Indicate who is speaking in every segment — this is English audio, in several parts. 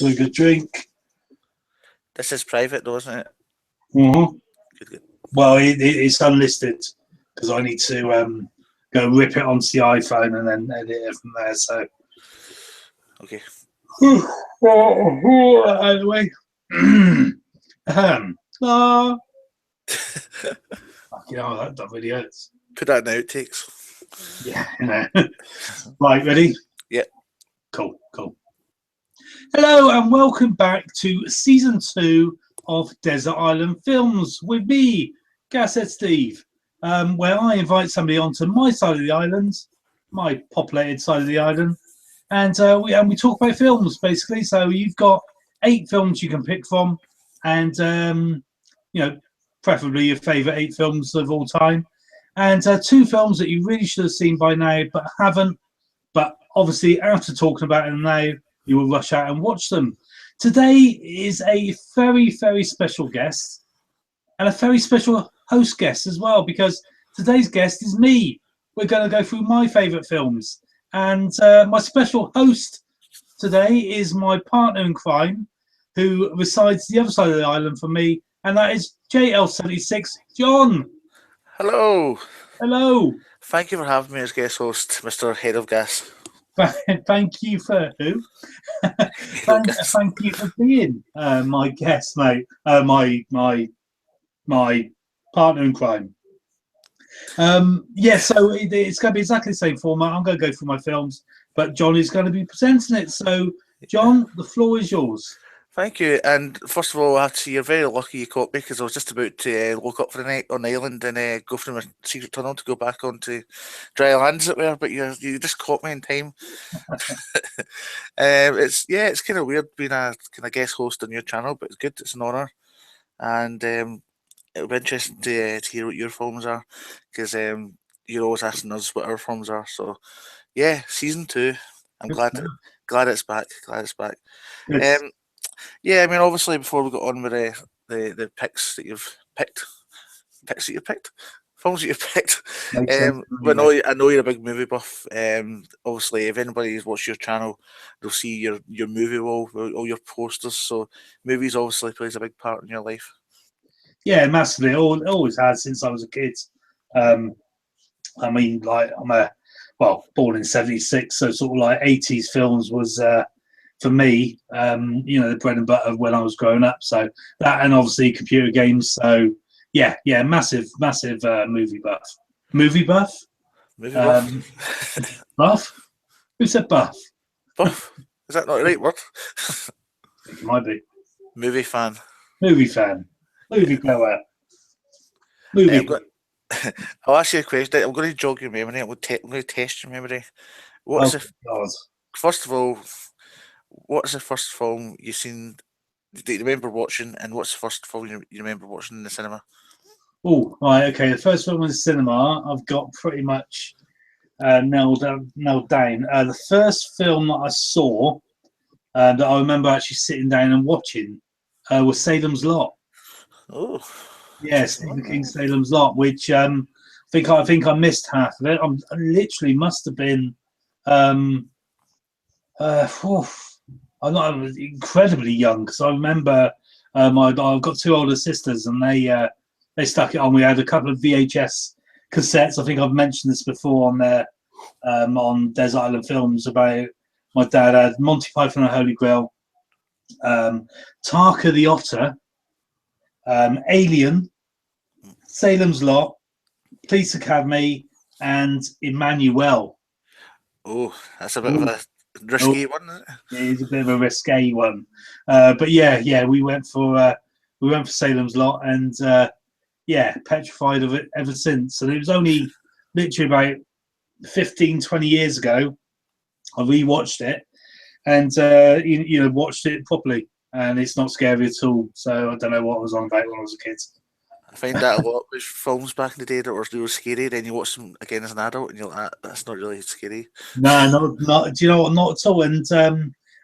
Speaker 1: Swig a drink.
Speaker 2: This is private, though, isn't it?
Speaker 1: Mm-hmm.
Speaker 2: Good.
Speaker 1: Well, it's unlisted because I need to go rip it onto the iPhone and then edit it from there. So,
Speaker 2: Okay.
Speaker 1: Anyway, oh, you know that really hurts.
Speaker 2: Put that in outtakes.
Speaker 1: Yeah, you know. Right, ready?
Speaker 2: Yep.
Speaker 1: Cool. Hello and welcome back to season 2 of Desert Island Films with me, Gashead Steve, where I invite somebody onto my side of the island, my populated side of the island, and we talk about films basically. So you've got 8 films you can pick from, and preferably your favourite 8 films of all time, and 2 films that you really should have seen by now but haven't. But obviously, after talking about them now, you will rush out and watch them. Today is a very, very special guest and a very special host guest as well, because today's guest is me. We're going to go through my favourite films. And my special host today is my partner in crime, who resides the other side of the island from me, and that is JL76, John.
Speaker 2: Hello.
Speaker 1: Hello.
Speaker 2: Thank you for having me as guest host, Mr. Head of Gas.
Speaker 1: Thank you for who? Thank you for being my guest, mate. My partner in crime. So it's going to be exactly the same format. I'm going to go through my films, but John is going to be presenting it. So, John, the floor is yours.
Speaker 2: Thank you. And first of all, I have to say you're very lucky you caught me, because I was just about to look up for the night on the island and go through my secret tunnel to go back onto dry land, as it were. But you just caught me in time. It's kind of weird being a kind of guest host on your channel, but it's good. It's an honour, and it'll be interesting to hear what your films are, because you're always asking us what our films are. So yeah, season 2. I'm glad it's back. Glad it's back. Yeah, I mean, obviously, before we got on with the films that you've picked. But no, I know you're a big movie buff. Obviously, if anybody's watched your channel, they'll see your movie wall, all your posters. So, movies obviously plays a big part in your life.
Speaker 1: Yeah, massively. It always has since I was a kid. I mean, like born in '76, so sort of like '80s films was. For me, the bread and butter when I was growing up. So that, and obviously computer games. So yeah, massive movie buff. Movie buff?
Speaker 2: Movie buff?
Speaker 1: Buff? Who said buff?
Speaker 2: Buff? Is that not the right word?
Speaker 1: It might be.
Speaker 2: Movie fan.
Speaker 1: Movie fan. Movie goer. Movie.
Speaker 2: I'll ask you a question. I'm going to jog your memory. I'm going to test your memory. First of all, what's the first film you've seen that you remember watching, and what's the first film you remember watching in the cinema?
Speaker 1: Oh, right, okay. The first film was cinema. I've got pretty much nailed down. The first film that I saw that I remember actually sitting down and watching was Salem's Lot.
Speaker 2: Oh,
Speaker 1: yeah, Stephen King's Salem's Lot, which I think I missed half of it. I literally must have been. I'm not incredibly young, because I remember I've got 2 older sisters, and they stuck it on. We had a couple of VHS cassettes. I think I've mentioned this before on there on Desert Island Films about my dad had Monty Python and the Holy Grail, Tarka the Otter, Alien, Salem's Lot, Police Academy, and Emmanuel.
Speaker 2: Oh, that's a bit of a risky one, isn't it?
Speaker 1: Yeah, it's a bit of a risque one, but yeah, we went for Salem's Lot, and petrified of it ever since. And it was only literally about 15-20 years ago I rewatched it, and watched it properly, and it's not scary at all. So I don't know what I was on about when I was a kid.
Speaker 2: I find that a lot with films back in the day that were scary. Then you watch them again as an adult, and you're like, that's not really scary.
Speaker 1: No, not. Do you know what? Not at all. And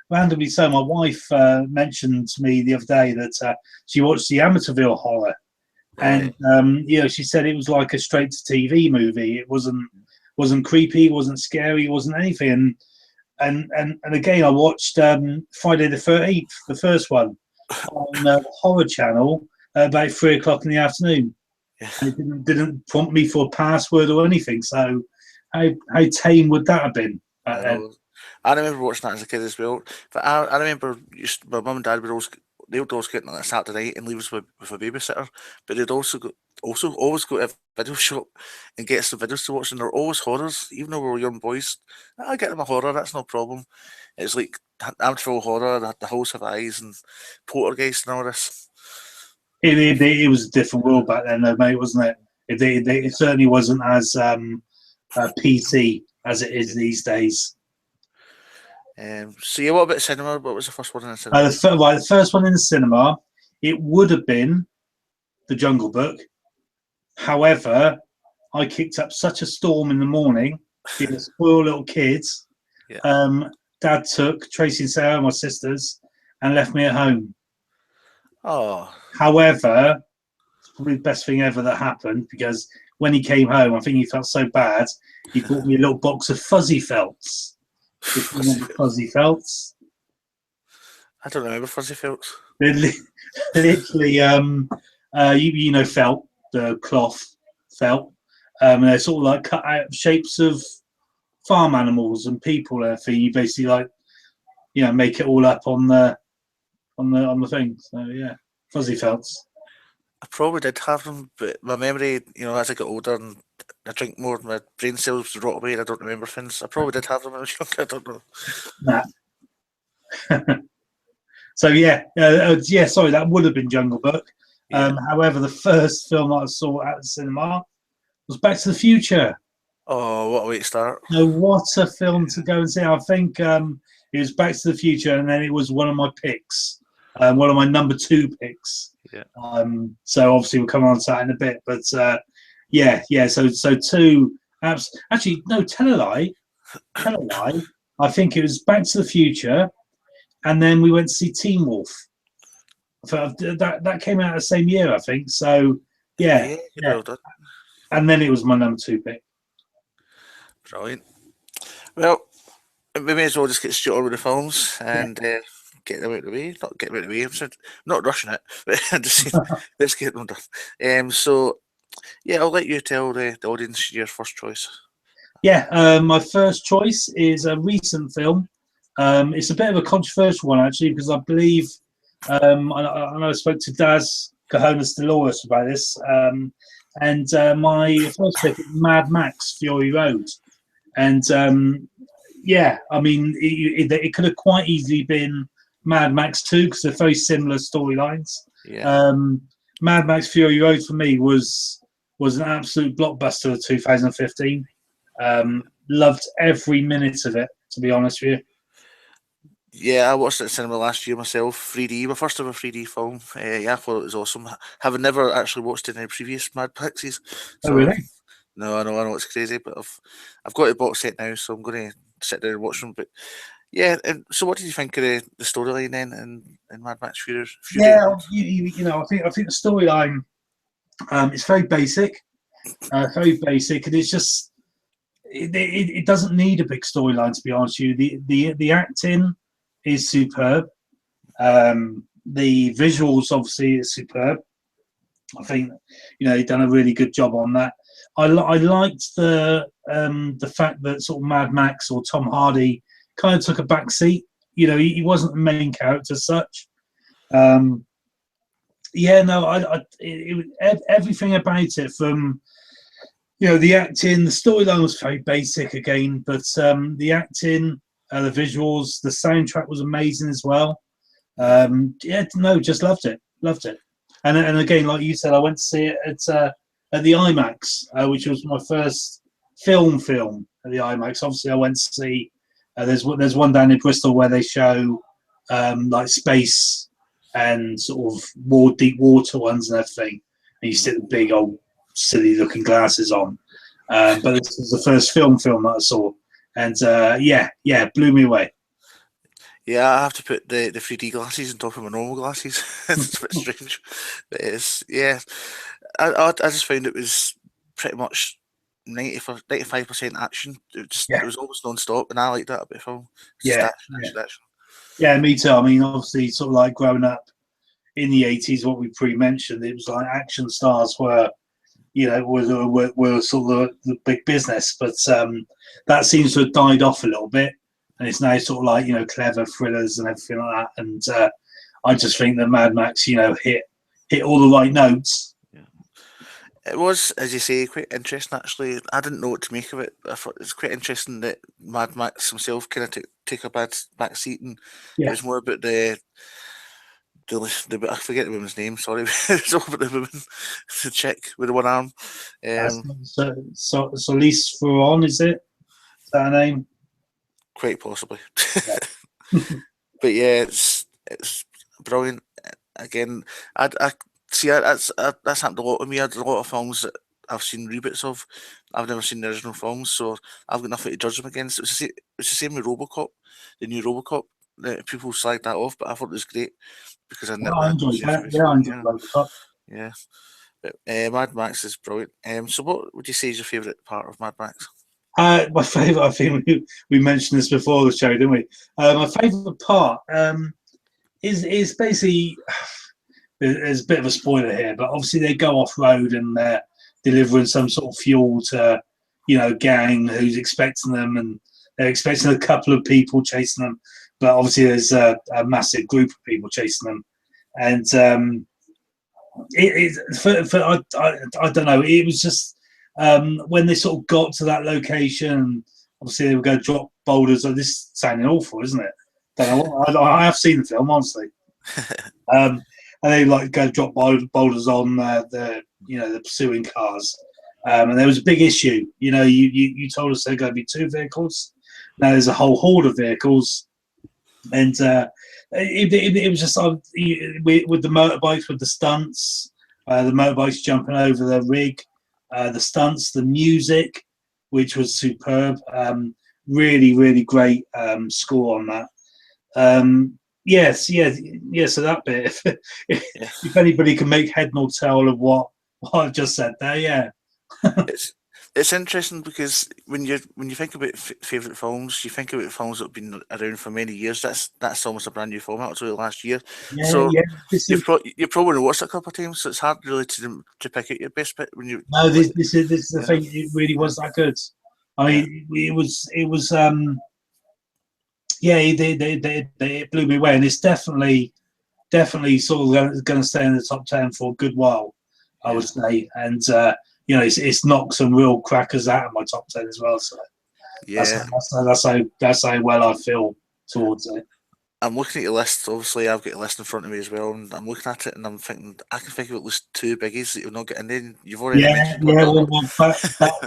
Speaker 1: randomly, so my wife mentioned to me the other day that she watched the Amityville Horror, and she said it was like a straight to TV movie. It wasn't creepy, wasn't scary, wasn't anything. And and again, I watched Friday the 13th, the first one, on Horror Channel about 3 o'clock in the afternoon.
Speaker 2: Yeah.
Speaker 1: And it didn't prompt me for a password or anything. So how tame would that have been back
Speaker 2: I
Speaker 1: then?
Speaker 2: know. I remember watching that as a kid as well. But I remember my mum and dad would always they would always get on a Saturday night and leave us with a babysitter. But they'd also always go to a video shop and get us the videos to watch, and they're always horrors. Even though we were young boys, I get them a horror. That's no problem. It's like Amityville Horror, the House of Eyes, and Poltergeist, and all this.
Speaker 1: It was a different world back then, though, mate, wasn't it? It certainly wasn't as PC as it is these days.
Speaker 2: So yeah, what about cinema? What was the first one in the cinema?
Speaker 1: The first one in the cinema, it would have been The Jungle Book. However, I kicked up such a storm in the morning, being a spoiled little kid.
Speaker 2: Yeah.
Speaker 1: Dad took Tracy and Sarah, my sisters, and left me at home.
Speaker 2: Oh,
Speaker 1: However, it's probably the best thing ever that happened, because when he came home, I think he felt so bad, he bought me a little box of fuzzy felts. If you remember fuzzy felts.
Speaker 2: I don't remember Fuzzy Felts.
Speaker 1: They're literally, you know, felt, the cloth felt. And they're sort of like cut out shapes of farm animals and people and everything. You basically like, you know, make it all up on the thing. So yeah, fuzzy felts.
Speaker 2: I probably did have them, but my memory, as I get older and I drink more, my brain cells rot away and I don't remember things. I probably did have them when I was younger, I don't know.
Speaker 1: Nah. So yeah, sorry, that would have been Jungle Book.
Speaker 2: Yeah.
Speaker 1: However, the first film I saw at the cinema was Back to the Future.
Speaker 2: Oh, what a way to start.
Speaker 1: Now, what a film to go and see. I think it was Back to the Future, and then it was one of my picks, one of my number 2 picks.
Speaker 2: Yeah.
Speaker 1: So obviously we'll come on to that in a bit, but yeah. So two apps. Actually, no, tell a lie. I think it was Back to the Future, and then we went to see Teen Wolf. That came out the same year, I think. So yeah.
Speaker 2: Well done.
Speaker 1: And then it was my number 2 pick.
Speaker 2: Brilliant. Well, we may as well just get straight on with the films and get them out of the way. Not get them out of the way. I'm not rushing it, but just let's get them done. So yeah, I'll let you tell the audience your first choice.
Speaker 1: Yeah, my first choice is a recent film. It's a bit of a controversial one, actually, because I believe I know I spoke to Daz Cajonas Dolores about this, and my first pick is Mad Max Fury Road. And yeah, I mean, it could have quite easily been Mad Max 2 because they're very similar storylines.
Speaker 2: Yeah.
Speaker 1: Mad Max Fury Road for me was an absolute blockbuster of 2015. Loved every minute of it, to be honest with you.
Speaker 2: Yeah, I watched it in cinema last year myself, 3D, my first ever 3D film. Yeah, I thought it was awesome. Having never actually watched any previous Mad Maxes.
Speaker 1: So, oh, really?
Speaker 2: No, I know it's crazy, but I've got a box set now, so I'm going to sit down and watch them. But yeah, and so what did you think of the storyline then in Mad Max Fury?
Speaker 1: Yeah, you know, I think the storyline is very basic, and it's just it doesn't need a big storyline, to be honest with you. The acting is superb. The visuals obviously is superb. I think they've done a really good job on that. I liked the fact that sort of Mad Max or Tom Hardy kind of took a back seat. He wasn't the main character as such. Everything about it, from the acting, the storyline was very basic again, but the acting, the visuals, the soundtrack was amazing as well. Just loved it. And again, like you said, I went to see it at the IMAX, which was my first film at the IMAX. Obviously, I went to see. There's one down in Bristol where they show like space and sort of deep water ones and everything, and you sit with big old silly looking glasses on. But this was the first film that I saw, and blew me away.
Speaker 2: Yeah, I have to put the 3D glasses on top of my normal glasses. It's a bit strange, but I just found it was pretty much 95% action. It
Speaker 1: Yeah,
Speaker 2: was almost non-stop, and I like that about film. Just
Speaker 1: yeah,
Speaker 2: action,
Speaker 1: yeah,
Speaker 2: action, action.
Speaker 1: yeah. Me too. I mean, obviously, sort of like growing up in the '80s, what we pre-mentioned, it was like action stars were, were sort of the big business, but that seems to have died off a little bit, and it's now sort of like clever thrillers and everything like that. And I just think that Mad Max, hit all the right notes.
Speaker 2: Yeah. It was, as you say, quite interesting. Actually, I didn't know what to make of it. I thought it's quite interesting that Mad Max himself kind of take a back seat, and it
Speaker 1: Yeah,
Speaker 2: was more about I forget the woman's name. Sorry, it's all about the woman, the chick with the one arm.
Speaker 1: Solis Theron, is it? Is that her name?
Speaker 2: Quite possibly.
Speaker 1: Yeah.
Speaker 2: But yeah, it's brilliant. Again, I see that's happened a lot with me. I had a lot of films that I've seen reboots of. I've never seen the original films, so I've got nothing to judge them against. It's the same with RoboCop, the new RoboCop. People slag that off, but I thought it was great because
Speaker 1: Yeah, I
Speaker 2: I'd never
Speaker 1: enjoyed
Speaker 2: seen it
Speaker 1: that. Yeah, I
Speaker 2: before.
Speaker 1: enjoyed
Speaker 2: Yeah,
Speaker 1: Robocop.
Speaker 2: yeah. But Mad Max is brilliant. So, what would you say is your favourite part of Mad Max?
Speaker 1: My favourite, I think we mentioned this before the show, didn't we? My favourite part is basically, there's a bit of a spoiler here, but obviously they go off road and they're delivering some sort of fuel to, gang who's expecting them, and they're expecting a couple of people chasing them, but obviously there's a massive group of people chasing them, and I don't know, it was just when they sort of got to that location. Obviously, they were going to drop boulders. Oh, this is sounding awful, isn't it? Don't know. I have seen the film, honestly. And they like go drop boulders on the pursuing cars. And there was a big issue. You told us there are going to be two vehicles. Now there's a whole horde of vehicles, and it was just with the motorbikes, with the stunts, the motorbikes jumping over the rig, the stunts, the music, which was superb. Really, really great score on that. Yes, yeah, yeah. So that bit,
Speaker 2: Yeah.
Speaker 1: if anybody can make head nor tail of what I've just said there, yeah,
Speaker 2: It's it's interesting because when you think about favorite films, you think about films that have been around for many years. That's almost a brand new film. That was really last year,
Speaker 1: yeah,
Speaker 2: so
Speaker 1: yeah. This is
Speaker 2: you've probably watched it a couple of times. So it's hard really to pick out your best bit when you
Speaker 1: no,
Speaker 2: like.
Speaker 1: this is the
Speaker 2: Yeah,
Speaker 1: thing. It really
Speaker 2: yeah,
Speaker 1: was that good. I
Speaker 2: yeah,
Speaker 1: mean, it was yeah, it blew me away, and it's definitely sort of going to stay in the top 10 for a good while, I
Speaker 2: yeah,
Speaker 1: would say. And it's knocked some real crackers out of my top 10 as well. So that's
Speaker 2: yeah.
Speaker 1: that's how well I feel towards it.
Speaker 2: I'm looking at your list. Obviously, I've got a list in front of me as well, and I'm looking at it, and I'm thinking I can think of at least two biggies that you've not got in there. You've already
Speaker 1: Yeah,
Speaker 2: mentioned one
Speaker 1: yeah.
Speaker 2: of them.
Speaker 1: Well,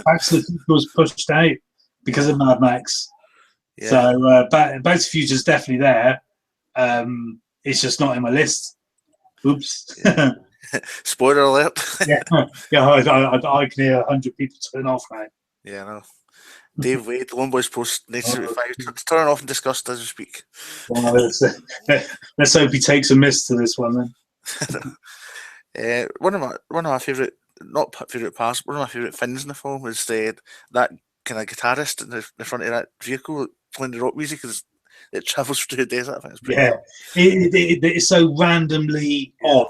Speaker 1: Back to the Future was pushed out because
Speaker 2: Yeah,
Speaker 1: of Mad Max. So
Speaker 2: yeah,
Speaker 1: Back to the Future is definitely there. It's just not in my list. Oops.
Speaker 2: yeah. Spoiler alert.
Speaker 1: Yeah, yeah. I can hear 100 people turn off now.
Speaker 2: Yeah, no. Dave Wade, the Lone Boys Post,
Speaker 1: Oh,
Speaker 2: 1975. Turn off and discussed as we speak.
Speaker 1: well, let's hope he takes a miss to this one then.
Speaker 2: One of my favorite, not favorite parts, one of my favorite things in the film is that kind of guitarist in the front of that vehicle playing the rock music as it travels through the desert. I think it's pretty
Speaker 1: Yeah,
Speaker 2: cool.
Speaker 1: it's so randomly
Speaker 2: Yeah,
Speaker 1: odd,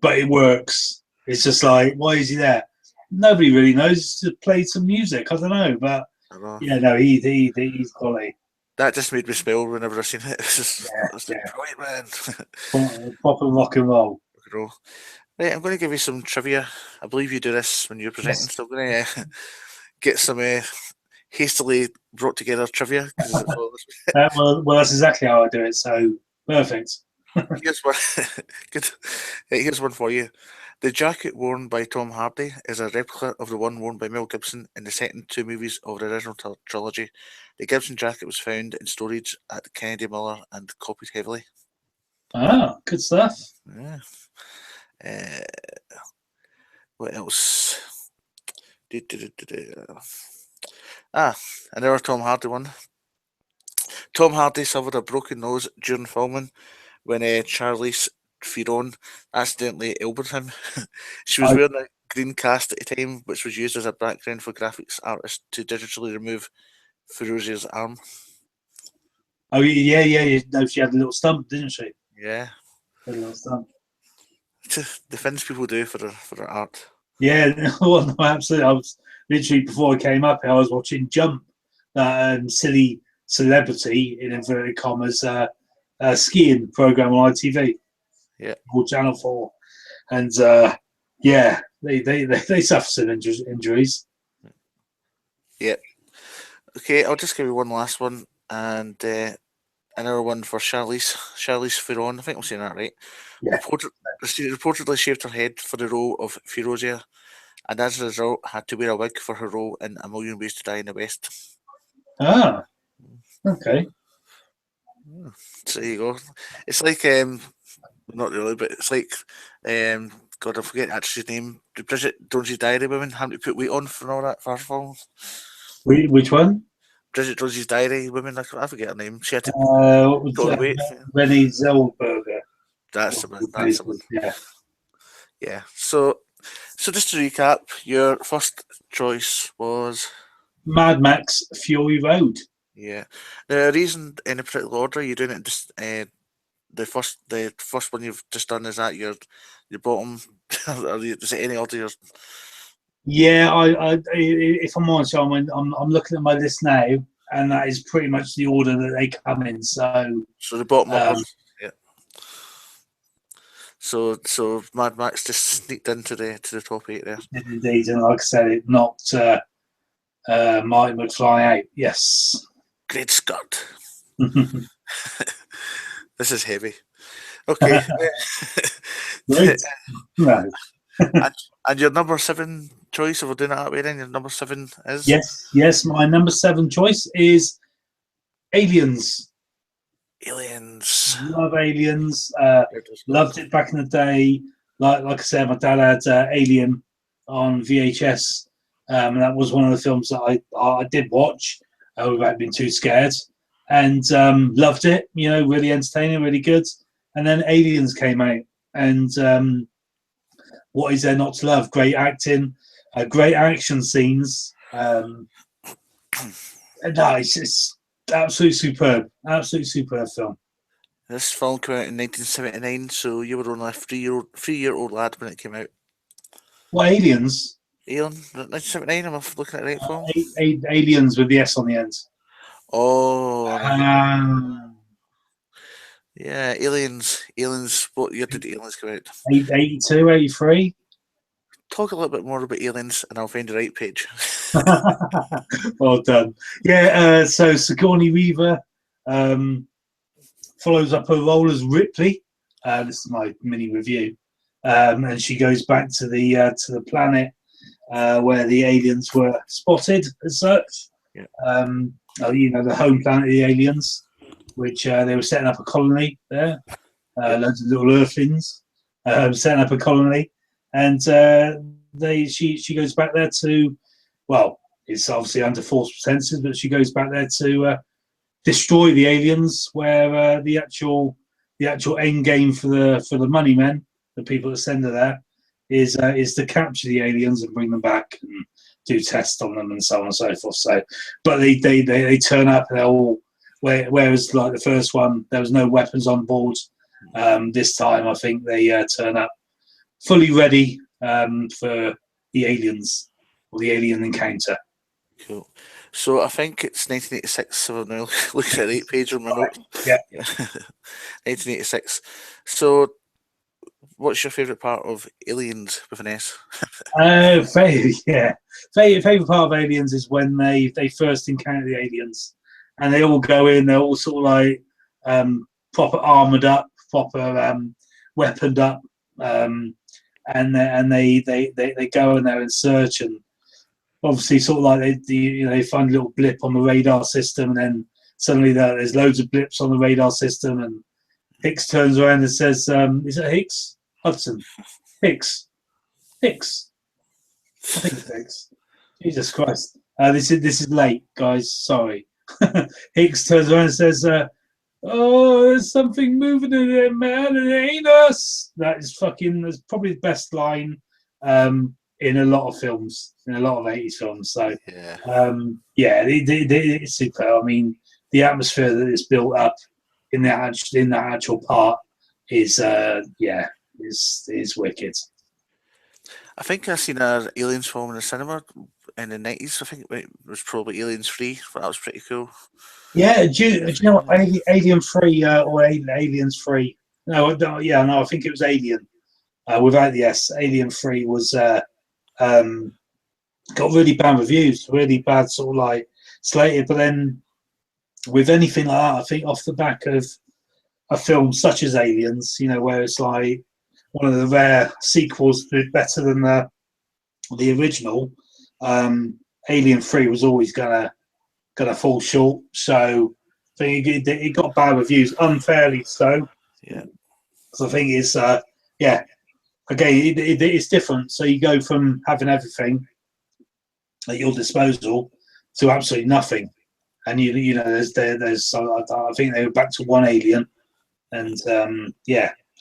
Speaker 1: but it works. It's just like, why is he there? Nobody really knows. Just to play some music. I don't know, but
Speaker 2: I know.
Speaker 1: yeah, no, he's quality.
Speaker 2: That just made me smile whenever I seen it.
Speaker 1: Yeah,
Speaker 2: It's like
Speaker 1: yeah,
Speaker 2: brilliant, man.
Speaker 1: proper rock and roll.
Speaker 2: Rock and roll. Right, I'm going to give you some trivia. I believe you do this when you're presenting,
Speaker 1: Yes.
Speaker 2: so I'm going to get some hastily brought together trivia because it's all
Speaker 1: Well, that's exactly how I do it. So perfect.
Speaker 2: Here's one. Good. Here's one for you. The jacket worn by Tom Hardy is a replica of the one worn by Mel Gibson in the second two movies of the original trilogy. The Gibson jacket was found in storage at Kennedy Miller and copied heavily.
Speaker 1: Ah, good stuff.
Speaker 2: Yeah. Uh, what else? Do. Another Tom Hardy one. Tom Hardy suffered a broken nose during filming when Charlize Theron accidentally elbowed him. she was
Speaker 1: I
Speaker 2: wearing a green cast at the time, which was used as a background for graphics artists to digitally remove Ferozier's arm.
Speaker 1: Oh yeah. No, she had a little stump, didn't she?
Speaker 2: Yeah,
Speaker 1: A little stump.
Speaker 2: the things people do for their art.
Speaker 1: Yeah, well, no, absolutely. I was literally before I came up here, I was watching Jump, that silly celebrity in inverted commas skiing program on ITV,
Speaker 2: Yeah,
Speaker 1: or Channel 4, and yeah, they suffer some injuries.
Speaker 2: yeah. Okay, I'll just give you one last one, and another one for Charlize Theron. I think I'm saying that right.
Speaker 1: Yeah.
Speaker 2: She reportedly shaved her head for the role of Ferozia, and as a result, had to wear a wig for her role in A Million Ways to Die in the West.
Speaker 1: Ah, okay.
Speaker 2: So there you go. It's like not really, but it's like God, I forget the actress's name. The Bridget Jones's Diary women having to put weight on for all that for her films.
Speaker 1: Which one?
Speaker 2: Bridget Jones's Diary women. I forget her name. She had to
Speaker 1: What was
Speaker 2: put on weight.
Speaker 1: Renee Zellweger?
Speaker 2: That's the one. That's the one.
Speaker 1: Yeah.
Speaker 2: Yeah. So just to recap, your first choice was
Speaker 1: Mad Max Fury Road.
Speaker 2: yeah. The reason in a particular order you're doing it just the first one you've just done is that your bottom. Is it any order?
Speaker 1: Yeah, if I'm honest, I'm looking at my list now, and that is pretty much the order that they come in. So
Speaker 2: the bottom up. Yeah. So Mad Max just sneaked into the top 8 there.
Speaker 1: Indeed, and like I said, it knocked Marty McFly out. Yes.
Speaker 2: Great Scott. This is heavy. Okay.
Speaker 1: Right. No.
Speaker 2: and your number 7 choice, if we're doing it that way, then your number 7 is?
Speaker 1: Yes. My number 7 choice is Aliens.
Speaker 2: Aliens.
Speaker 1: Love Aliens. Loved it back in the day. Like I said, my dad had Alien on VHS. And that was one of the films that I did watch without being too scared, and loved it. You know, really entertaining, really good. And then Aliens came out, and what is there not to love? Great acting, great action scenes. No, it's absolutely superb film.
Speaker 2: This film came out in 1979, so you were only a three-year-old lad when it came out.
Speaker 1: What, Aliens?
Speaker 2: Alien, 1979. Am I looking at the right film?
Speaker 1: Aliens with the S on the end.
Speaker 2: Oh, yeah, Aliens. What year did Aliens come out?
Speaker 1: 82, 83.
Speaker 2: Talk a little bit more about Aliens, and I'll find the right page.
Speaker 1: Well done. Yeah. So Sigourney Weaver follows up her role as Ripley. This is my mini review, and she goes back to the planet where the aliens were spotted as such.
Speaker 2: Yeah.
Speaker 1: You know, the home planet of the aliens, which they were setting up a colony there. Loads of little Earthlings setting up a colony, and she goes back there to, well, it's obviously under false pretenses, but she goes back there to destroy the aliens, where the actual end game for the money men, the people that send her there, is to capture the aliens and bring them back and do tests on them and so on and so forth. So, but they turn up and they're all, whereas like the first one there was no weapons on board. This time I think they turn up fully ready for the aliens or the alien encounter.
Speaker 2: Cool. So I think it's 1986. So I'm now looking at the 8 page on my notes.
Speaker 1: Yeah.
Speaker 2: 1986. So, what's your favourite part of Aliens with an S?
Speaker 1: Favorite part of Aliens is when they first encounter the aliens, and they all go in. They're all sort of like proper armored up, proper weaponed up, and they go in there and search, and obviously sort of like they find a little blip on the radar system, and then suddenly there's loads of blips on the radar system, and Hicks turns around and says, "Is it Hicks? Hudson? Hicks? I think it's Hicks. Jesus Christ! This is late, guys. Sorry." Hicks turns around and says, "Oh, there's something moving in there, man. It ain't us." That's probably the best line in a lot of films, in a lot of 80s films. So
Speaker 2: Yeah.
Speaker 1: it's super. I mean, the atmosphere that is built up in that actual part is is wicked.
Speaker 2: I think I seen an Aliens film in the cinema in the 90s. I think it was probably Aliens 3, but that was pretty cool.
Speaker 1: Yeah, do you know what? Alien 3 or Aliens 3? No, I think it was Alien without the S. Alien 3 was got really bad reviews, really bad sort of like slated. But then with anything like that, I think off the back of a film such as Aliens, where it's like one of the rare sequels to do better than the original, Alien 3 was always gonna fall short. So I think it got bad reviews, unfairly so.
Speaker 2: Yeah.
Speaker 1: So I think it's again it's different. So you go from having everything at your disposal to absolutely nothing, and there's I think they were back to one alien, and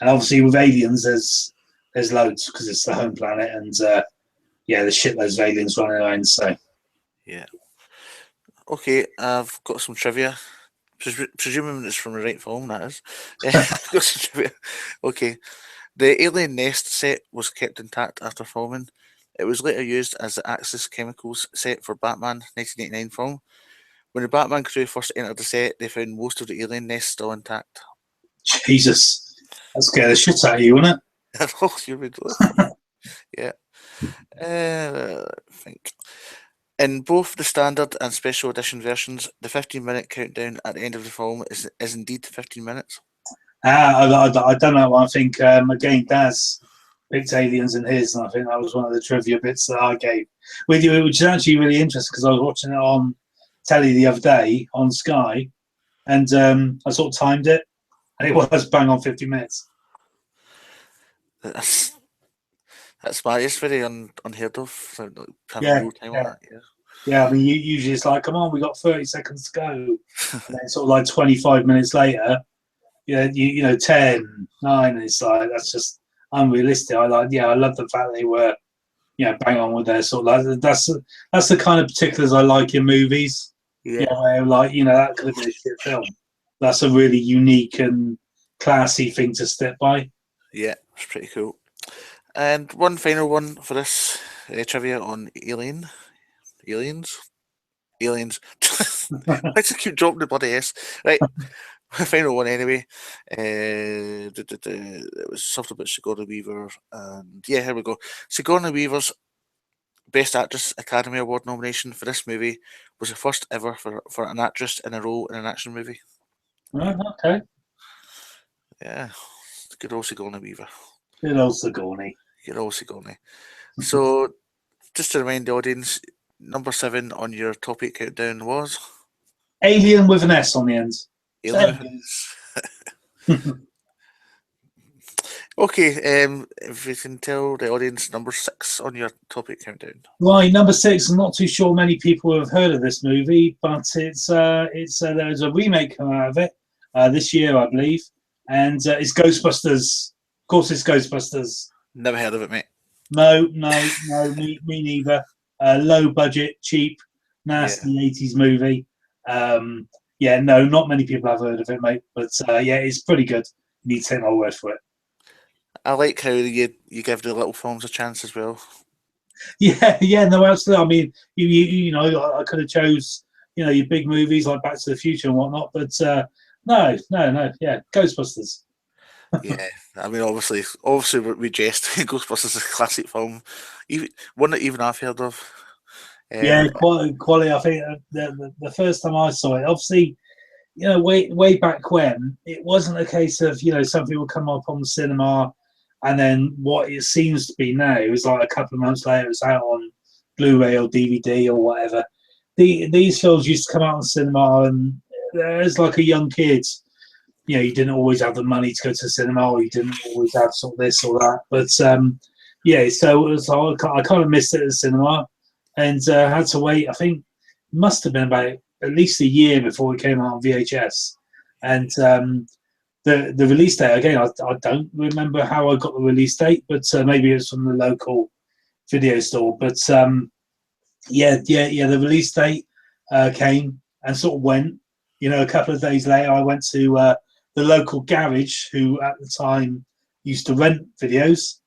Speaker 1: and obviously with aliens there's loads because it's the home planet, and there's shitloads of aliens running around. So
Speaker 2: Yeah. Okay, I've got some trivia. Presuming it's from the right film, that is. I've got some trivia. Okay. The alien nest set was kept intact after filming. It was later used as the Axis Chemicals set for Batman 1989 film. When the Batman crew first entered the set, they found most of the alien nest still intact.
Speaker 1: Jesus, that scared the shit out of you, wasn't
Speaker 2: I know, you're ridiculous. Yeah. I think. In both the standard and special edition versions, the 15-minute countdown at the end of the film is indeed 15 minutes.
Speaker 1: I don't know. I think again, Daz picked aliens in his, and I think that was one of the trivia bits that I gave with you, which is actually really interesting because I was watching it on telly the other day on Sky, and I sort of timed it, and it was bang on 50 minutes.
Speaker 2: That's smart. It's very unheard of. Having
Speaker 1: Yeah,
Speaker 2: real time
Speaker 1: yeah.
Speaker 2: on that. Yeah.
Speaker 1: Yeah, I mean, usually it's like, come on, we got 30 seconds to go. And then sort of like 25 minutes later, 10, 9, and it's like, that's just unrealistic. I love the fact they were, bang on with their sort of like, that's the kind of particulars I like in movies.
Speaker 2: Yeah.
Speaker 1: Where like, that could have been a shit film. That's a really unique and classy thing to step by.
Speaker 2: Yeah, it's pretty cool. And one final one for this trivia on aliens. Why do I keep dropping the bloody S? Right, final one anyway. It was something about Sigourney Weaver, and yeah, here we go. Sigourney Weaver's Best Actress Academy Award nomination for this movie was the first ever for an actress in a role in an action movie.
Speaker 1: Right, okay.
Speaker 2: Yeah, good old Sigourney Weaver.
Speaker 1: Good old Sigourney.
Speaker 2: Good old Sigourney. So, just to remind the audience, number 7 on your top 8 countdown was
Speaker 1: Alien with an S on the end.
Speaker 2: Alien. Okay, if you can tell the audience number 6 on your top 8 countdown.
Speaker 1: Right, number 6. I'm not too sure many people have heard of this movie, but it's there's a remake coming out of it this year, I believe, and it's Ghostbusters. Of course, it's Ghostbusters.
Speaker 2: Never heard of it, mate.
Speaker 1: No, me neither. Low budget, cheap, nasty 80s movie. No, not many people have heard of it, mate. But it's pretty good. You need to take my word for it.
Speaker 2: I like how you give the little films a chance as well.
Speaker 1: Yeah, no, absolutely. I mean, you know, I could have chose, your big movies like Back to the Future and whatnot, but no, yeah, Ghostbusters.
Speaker 2: Yeah, I mean, obviously, we jest. Ghostbusters is a classic film, one that even I've heard of.
Speaker 1: Quality. I think the first time I saw it, obviously, way back when, it wasn't a case of some people come up on the cinema, and then what it seems to be now is like a couple of months later, it's out on Blu-ray or DVD or whatever. These films used to come out on cinema, and as like a young kid, you didn't always have the money to go to the cinema, or you didn't always have sort of this or that. But so it was, I kind of missed it at the cinema, and had to wait. I think it must have been about at least a year before it came out on VHS. And the release date, again, I don't remember how I got the release date, but maybe it was from the local video store. But the release date came and sort of went. A couple of days later, I went to the local garage, who at the time used to rent videos,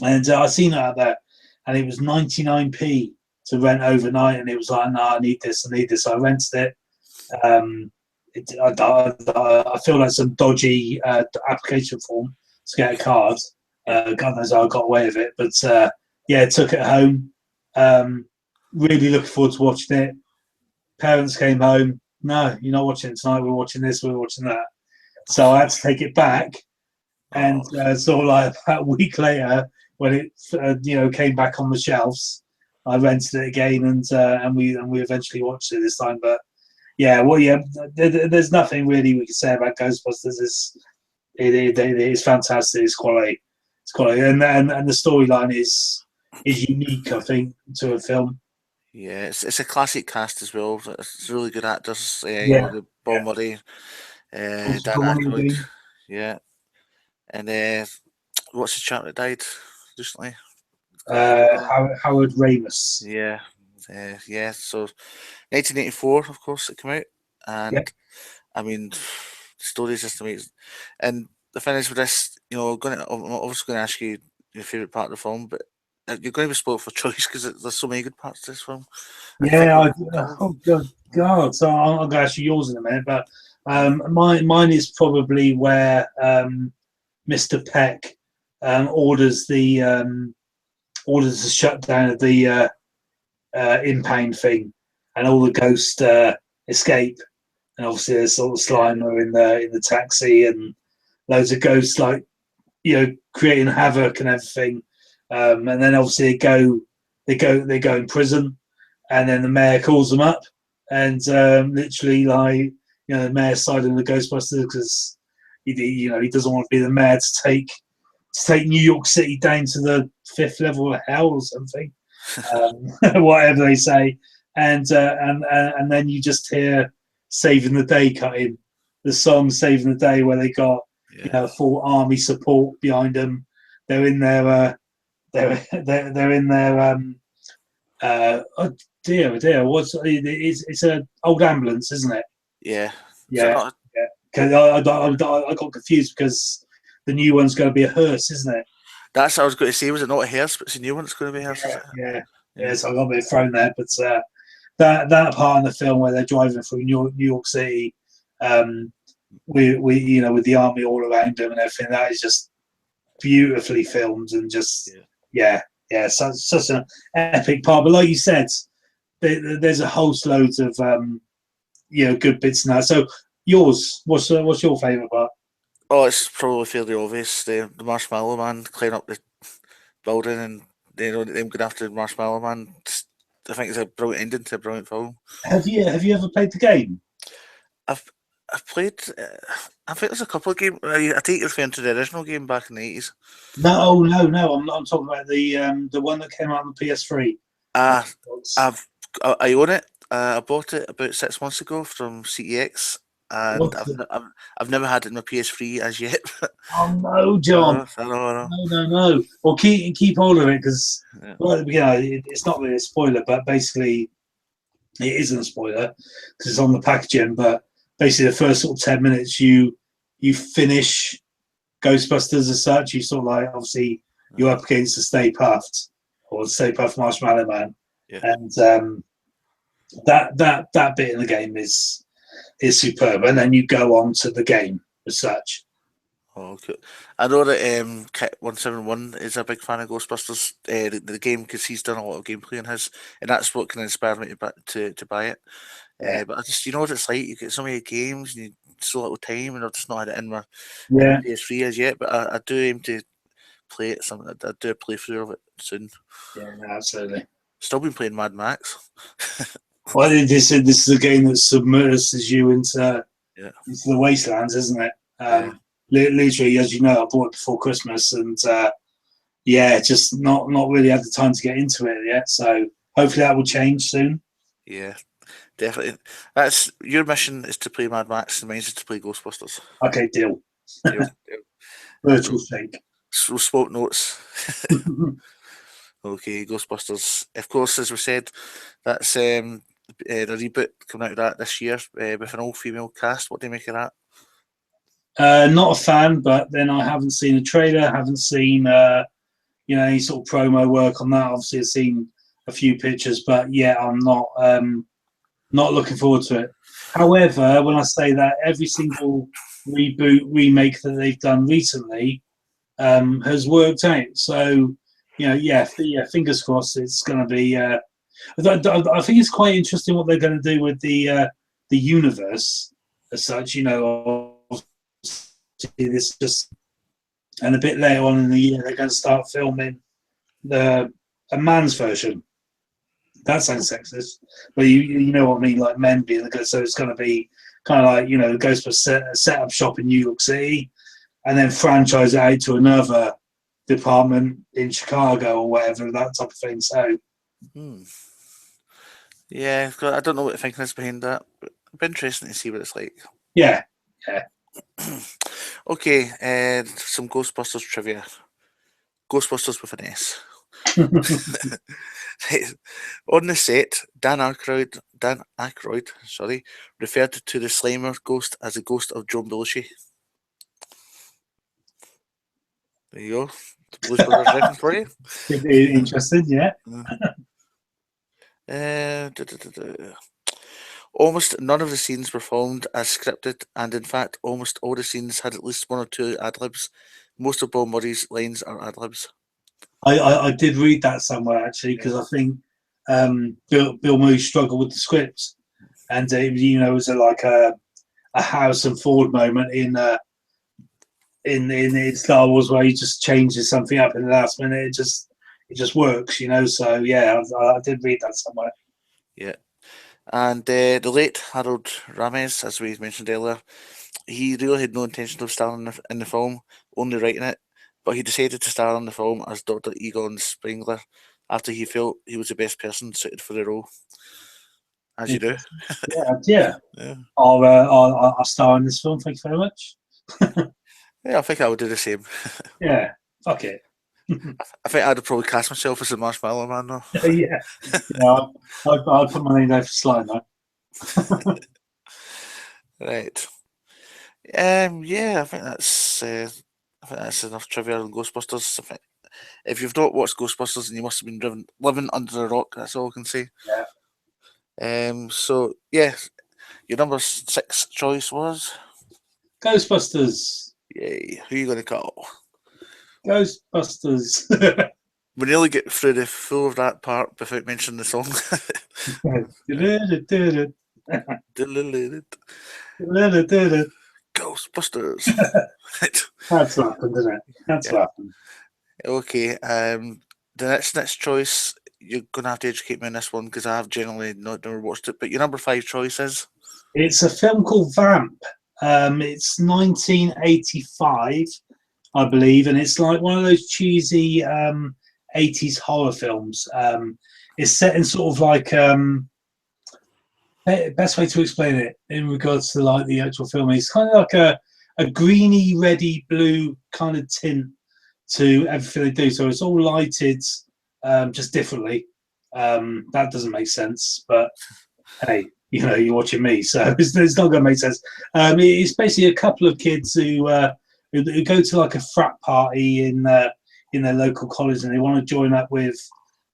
Speaker 1: and I seen it out there, and it was 99p to rent overnight, and it was like, no, I need this. I rented it. I feel like some dodgy application form to get a card. God knows how I got away with it, but took it home. Really looking forward to watching it. Parents came home. No, you're not watching it tonight. We're watching this. We're watching that. So I had to take it back, and sort of like about a week later, when it came back on the shelves, I rented it again, and we eventually watched it this time. But there's nothing really we can say about Ghostbusters. It is fantastic. It's quality. And the storyline is unique, I think, to a film.
Speaker 2: Yeah, it's a classic cast as well. It's really good actors. The Bill Murray, Dan Aykroyd, yeah, and what's the chap that died recently?
Speaker 1: Howard Ramis.
Speaker 2: Yeah, So, 1984, of course, it came out, and I mean, the story is just amazing. And the thing is with this, I'm obviously going to ask you your favorite part of the film, but you're going to be spoiled for choice because there's so many good parts to this film.
Speaker 1: God. So I'm going to ask you yours in a minute, but mine is probably where Mr. Peck orders the shutdown of the impound thing, and all the ghosts escape. And obviously there's sort of Slimer in the taxi, and loads of ghosts creating havoc and everything. And then obviously they go in prison, and then the mayor calls them up, and literally the mayor's siding the Ghostbusters because he doesn't want to be the mayor to take New York City down to the 5th level of hell or something, whatever they say, and then you just hear "Saving the Day" cut in, the song "Saving the Day," where they got full army support behind them. They're in their they're in their oh dear, it's an old ambulance, isn't it?
Speaker 2: Yeah.
Speaker 1: Because I got confused because the new one's going to be a hearse, isn't it?
Speaker 2: That's what I was going to say. Was it not a hearse, but it's a new one that's going to be a hearse?
Speaker 1: Yeah. So I got a bit thrown there, but that part in the film where they're driving through New York City, with the army all around them and everything, that is just beautifully filmed and just such an epic part. But like you said, there's a host loads of good bits in that. So yours, what's your favourite part?
Speaker 2: Oh, it's probably fairly obvious. The Marshmallow Man climbing up the building and them going after the Marshmallow Man. I think it's a brilliant ending to a brilliant film.
Speaker 1: Have you ever played the game?
Speaker 2: I've played. I think there's a couple of games. I take you referring to the original game back in the 80s.
Speaker 1: No. I'm talking about the one that came out on the PS3.
Speaker 2: I own it. I bought it about 6 months ago from CEX, and I've never had it in my PS3 as yet.
Speaker 1: Oh no, John!
Speaker 2: I know.
Speaker 1: No. Well, keep hold of it because it's not really a spoiler, but basically it isn't a spoiler because it's on the packaging. But basically, the first sort of 10 minutes, you finish Ghostbusters as such. You sort of obviously you're up against the Stay Puft or the Stay Puft Marshmallow Man, and that bit in the game is superb. And then you go on to the game as such.
Speaker 2: Oh, cool. I know that Kit171 is a big fan of Ghostbusters, the game, because he's done a lot of gameplay in his, and that's what kind of inspired me to buy it. But I just, what it's like, you get so many games and you so little time, and I've just not had it in my PS3 as yet, but I do aim to play it. I do a playthrough of it soon.
Speaker 1: Yeah, no, absolutely.
Speaker 2: Still been playing Mad Max.
Speaker 1: Well, this is a game that submerges you into the wastelands, isn't it? Literally, as you know, I bought it before Christmas, and just not really had the time to get into it yet. So hopefully that will change soon.
Speaker 2: Yeah, definitely. That's your mission is to play Mad Max, and mine is to play Ghostbusters.
Speaker 1: Okay, deal. Virtual shake.
Speaker 2: So spoke notes. Okay, Ghostbusters. Of course, as we said, that's the reboot coming out of that this year with an all-female cast. What do you make of that?
Speaker 1: Not a fan, but then I haven't seen a trailer, haven't seen any sort of promo work on that. Obviously, I've seen a few pictures, but yeah, I'm not looking forward to it. However, when I say that, every single reboot remake that they've done recently has worked out. So yeah, fingers crossed. It's going to be. I think it's quite interesting what they're going to do with the universe as such. This just and a bit later on in the year they're going to start filming a man's version. That sounds sexist, but you know what I mean, like men being the good. So it's going to be kind of like it goes to a set up shop in New York City, and then franchise it out to another department in Chicago or whatever, that type of thing. So,
Speaker 2: yeah, I don't know what the thinking is behind that, but it'll be interesting to see what it's like.
Speaker 1: yeah.
Speaker 2: Okay, some Ghostbusters trivia. Ghostbusters with an S. On the set, Dan Aykroyd, referred to the Slimer ghost as the ghost of John Belushi. There you go. Blues Brothers reference for you.
Speaker 1: Interesting, yeah.
Speaker 2: Almost none of the scenes were filmed as scripted, and in fact, almost all the scenes had at least one or two ad-libs. Most of Bill Murray's lines are ad-libs.
Speaker 1: I did read that somewhere actually, because I think Bill Murray struggled with the script, and it was like a Harrison Ford moment in Star Wars where he just changes something up in the last minute. It just works, So yeah, I did read that somewhere.
Speaker 2: Yeah, and the late Harold Ramis, as we mentioned earlier, he really had no intention of starring in the film, only writing it, but he decided to star in the film as Dr. Egon Spengler after he felt he was the best person suited for the role. As you do.
Speaker 1: Yeah. I'll star in this film. Thank you very much.
Speaker 2: Yeah, I think I would do the same.
Speaker 1: Yeah, fuck it.
Speaker 2: I think I'd probably cast myself as the Marshmallow Man, though.
Speaker 1: Yeah, I'd put my name down for Slimer.
Speaker 2: Right. Yeah, I think that's enough trivia on Ghostbusters. If you've not watched Ghostbusters, then you must have been living under a rock. That's all I can say.
Speaker 1: Yeah.
Speaker 2: So yeah, your number 6 choice was
Speaker 1: Ghostbusters.
Speaker 2: Yay! Who are you going to call?
Speaker 1: Ghostbusters.
Speaker 2: We nearly get through the full of that part without mentioning the song. Ghostbusters.
Speaker 1: That's laughing, isn't it? That's laughing.
Speaker 2: Okay. The next choice, you're gonna have to educate me on this one because I've generally never watched it. But your number 5 choice is?
Speaker 1: It's a film called Vamp. It's 1985, I believe, and it's like one of those cheesy 80s horror films. It's set in sort of like best way to explain it in regards to like the actual film. It's kind of like a greeny, reddy, blue kind of tint to everything they do. So it's all lighted just differently. That doesn't make sense, but hey, you're watching me, so it's not going to make sense. It's basically a couple of kids who go to like a frat party in their local college, and they want to join up with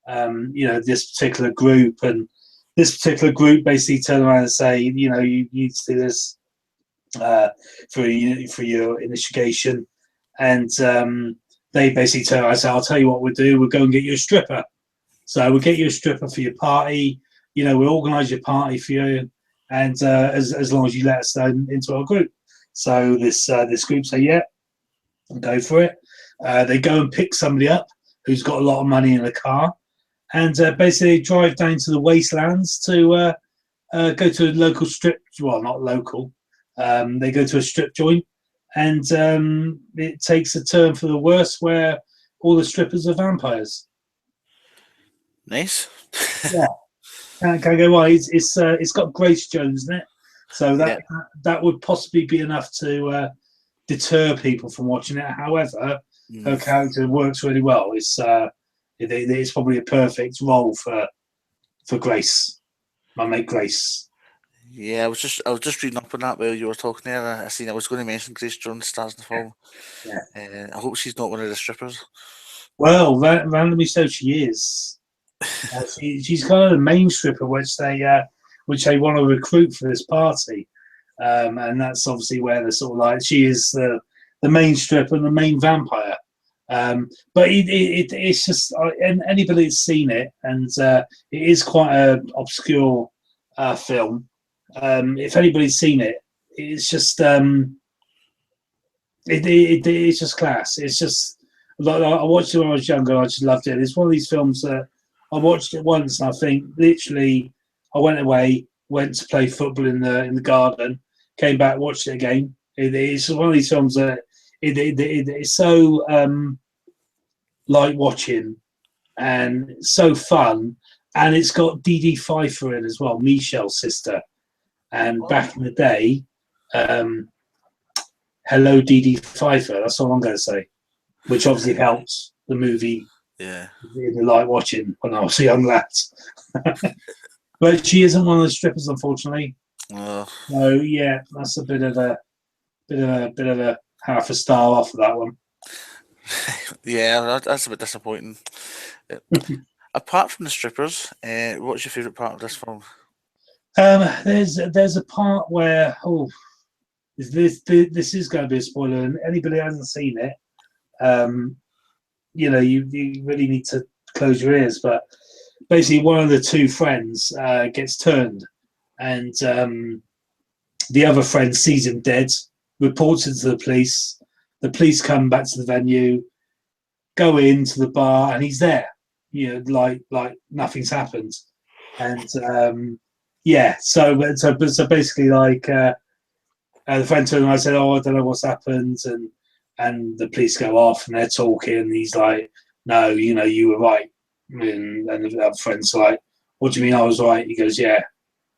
Speaker 1: this particular group, and this particular group basically turn around and say, you need to do this for your initiation, and they basically turn around and say, I'll tell you what we'll do, we'll go and get you a stripper. So we'll get you a stripper for your party. We'll organise your party for you, and as long as you let us into our group. So this group say, yeah, go for it. They go and pick somebody up who's got a lot of money in a car, and basically drive down to the wastelands to go to a local strip. Well, not local. They go to a strip joint, and it takes a turn for the worse, where all the strippers are vampires.
Speaker 2: Nice.
Speaker 1: Yeah. Can't go why it's got Grace Jones in it, so that would possibly be enough to deter people from watching it. However, her character works really well. It's It's probably a perfect role for Grace, my mate Grace.
Speaker 2: Yeah, I was just reading up on that while you were talking there. I seen I was going to mention Grace Jones stars in the film.
Speaker 1: Yeah.
Speaker 2: I hope she's not one of the strippers.
Speaker 1: Well, randomly so she is. She's kind of the main stripper, which they want to recruit for this party, and that's obviously where they're sort of like she is the main stripper and the main vampire. But it's just anybody that's seen it, and it is quite an obscure film. If anybody's seen it, it's just it's just class. It's just like I watched it when I was younger. I just loved it. It's one of these films that I watched it once, and I think literally I went away, went to play football in the garden, came back, watched it again. It's one of these films that it's so like watching and so fun, and it's got Dee Dee Pfeiffer in as well, Michelle's sister. And back in the day, hello Dee Dee Pfeiffer. That's all I'm going to say, which obviously helps the movie.
Speaker 2: Yeah,
Speaker 1: really like watching when I was a young lad. But she isn't one of the strippers, unfortunately.
Speaker 2: oh,
Speaker 1: So yeah, that's a bit of a half a star off of that one.
Speaker 2: yeah, that's a bit disappointing. Apart from the strippers, what's your favourite part of this film?
Speaker 1: There's a part where this is going to be a spoiler, and anybody who hasn't seen it, you really need to close your ears. But basically, one of the two friends gets turned, and the other friend sees him dead, reports it to the police. The police come back to the venue, go into the bar, and he's there. Like nothing's happened, and so basically, like the friend turned and I said, "Oh, I don't know what's happened," and the police go off and they're talking, and he's like, "No, you were right," and the other friend's like, "What do you mean I was right?" He goes, "Yeah,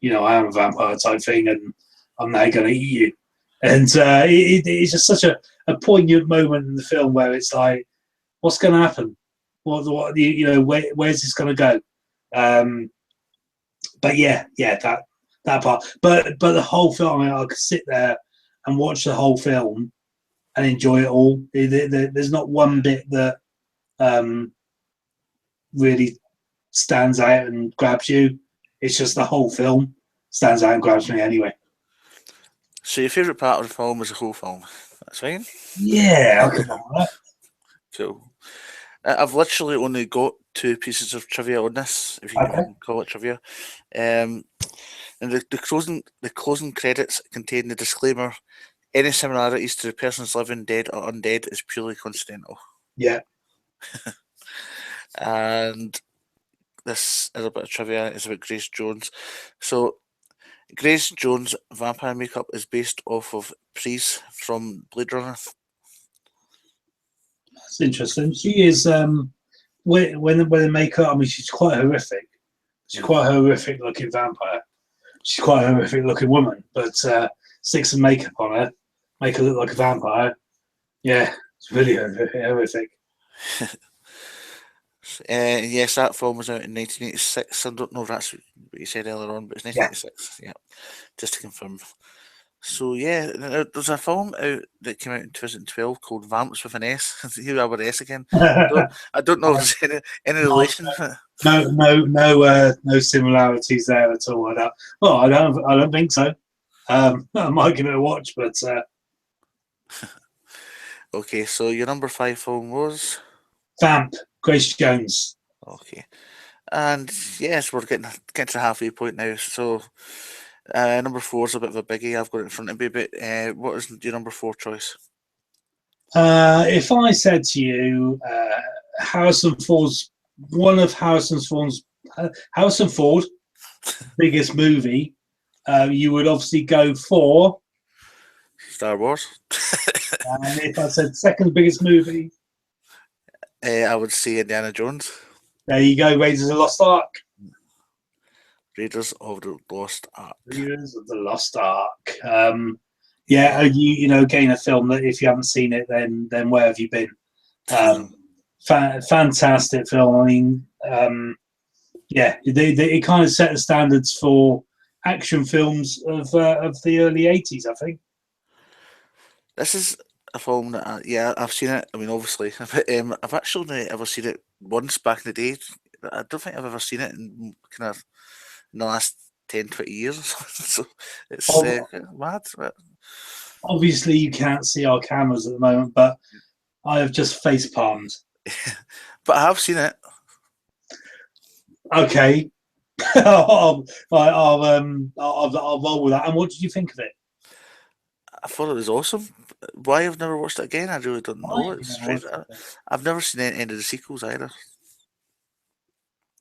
Speaker 1: I am a vampire type thing, and I'm now going to eat you." And it's just such a poignant moment in the film where it's like, what's going to happen? Where's this going to go? But yeah, that part. But the whole film, I could sit there and watch the whole film and enjoy it all. There's not one bit that really stands out and grabs you. It's just the whole film stands out and grabs me anyway.
Speaker 2: So your favourite part of the film is the whole film. That's fine.
Speaker 1: Yeah, I can do that.
Speaker 2: Cool. I've literally only got 2 pieces of trivia on this, if you can call it trivia. And the closing credits contain the disclaimer: any similarities to the persons living, dead, or undead is purely coincidental.
Speaker 1: Yeah.
Speaker 2: And this is a bit of trivia. It's about Grace Jones. So Grace Jones' vampire makeup is based off of Priest from Blade Runner.
Speaker 1: That's interesting. She is when they make her. I mean, she's quite horrific. She's quite a horrific looking vampire. She's quite a horrific looking woman, but stick some makeup on her, make her look like a vampire. Yeah, it's really horrific.
Speaker 2: Yes, that film was out in 1986. I don't know if that's what you said earlier on, but it's 1986. Yeah, just to confirm. So yeah, there's a film out that came out in 2012 called Vamps with an S. Here we are with S again. I don't know if there's any relation.
Speaker 1: No similarities there at all. I don't think so. I might give it a watch, but
Speaker 2: okay. So your number 5 film was
Speaker 1: Vamp, Grace Jones.
Speaker 2: Okay, and yes, we're getting to the halfway point now. So number 4 is a bit of a biggie. I've got it in front of me, but what is your number 4 choice?
Speaker 1: If I said to you, Harrison Ford's biggest movie, you would obviously go for
Speaker 2: Star Wars.
Speaker 1: And if I said second biggest movie,
Speaker 2: I would say Indiana Jones.
Speaker 1: There you go, Raiders of the Lost Ark.
Speaker 2: Raiders of the Lost Ark.
Speaker 1: Raiders of the Lost Ark. Again, a film that if you haven't seen it, then where have you been? Fantastic film. I mean, yeah, it kind of set the standards for action films of the early '80s, I think.
Speaker 2: This is a film that, yeah, I've seen it. I mean, obviously, I've actually only ever seen it once back in the day. I don't think I've ever seen it in kind of in the last 10, 20 years or something. So it's
Speaker 1: Ob-
Speaker 2: mad. But
Speaker 1: Obviously, you can't see our cameras at the moment, but I have just face palmed.
Speaker 2: but I have seen it.
Speaker 1: Okay, I'll roll with that. And what did you think of it?
Speaker 2: I thought it was awesome. Why I've never watched it again, I really don't know.
Speaker 1: Right,
Speaker 2: It's
Speaker 1: you know,
Speaker 2: strange. I've never seen any of the sequels either.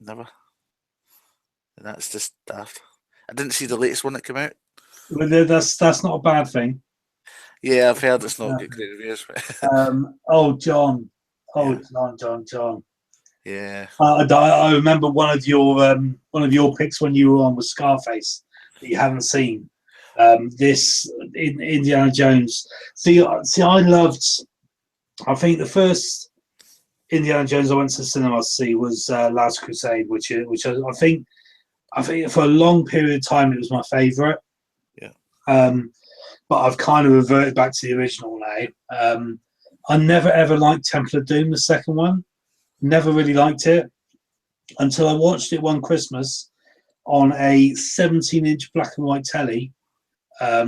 Speaker 2: Never. And that's just daft. I didn't see the latest one that came out.
Speaker 1: that's not a bad thing.
Speaker 2: Yeah, I've heard it's not good great reviews. But
Speaker 1: Oh, John. Oh,
Speaker 2: yeah,
Speaker 1: John.
Speaker 2: yeah.
Speaker 1: I remember one of your picks when you were on with Scarface that you haven't seen. This in Indiana Jones. I loved. I think the first Indiana Jones I went to the cinema to see was Last Crusade, which I think for a long period of time it was my favourite.
Speaker 2: Yeah.
Speaker 1: But I've kind of reverted back to the original now. I never ever liked Temple of Doom, the second one. Never really liked it until I watched it one Christmas on a 17-inch black and white telly,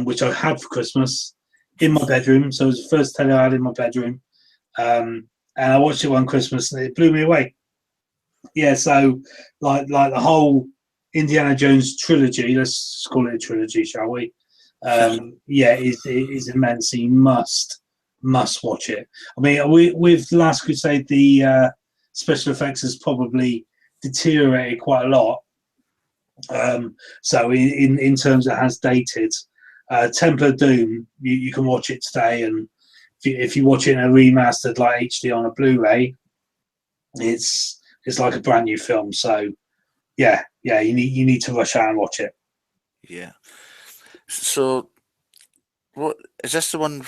Speaker 1: which I had for Christmas in my bedroom. So it was the first telly I had in my bedroom. And I watched it one Christmas and it blew me away. Yeah, so like the whole Indiana Jones trilogy, let's call it a trilogy, shall we? Yeah, is immense. You must watch it. I mean, with Last Crusade, the special effects has probably deteriorated quite a lot. So in terms it has dated. Temple of Doom, you can watch it today, and if you watch it in a remastered like HD on a Blu-ray, it's like a brand new film. So yeah, you need to rush out and watch it.
Speaker 2: Yeah. So, what is this the one?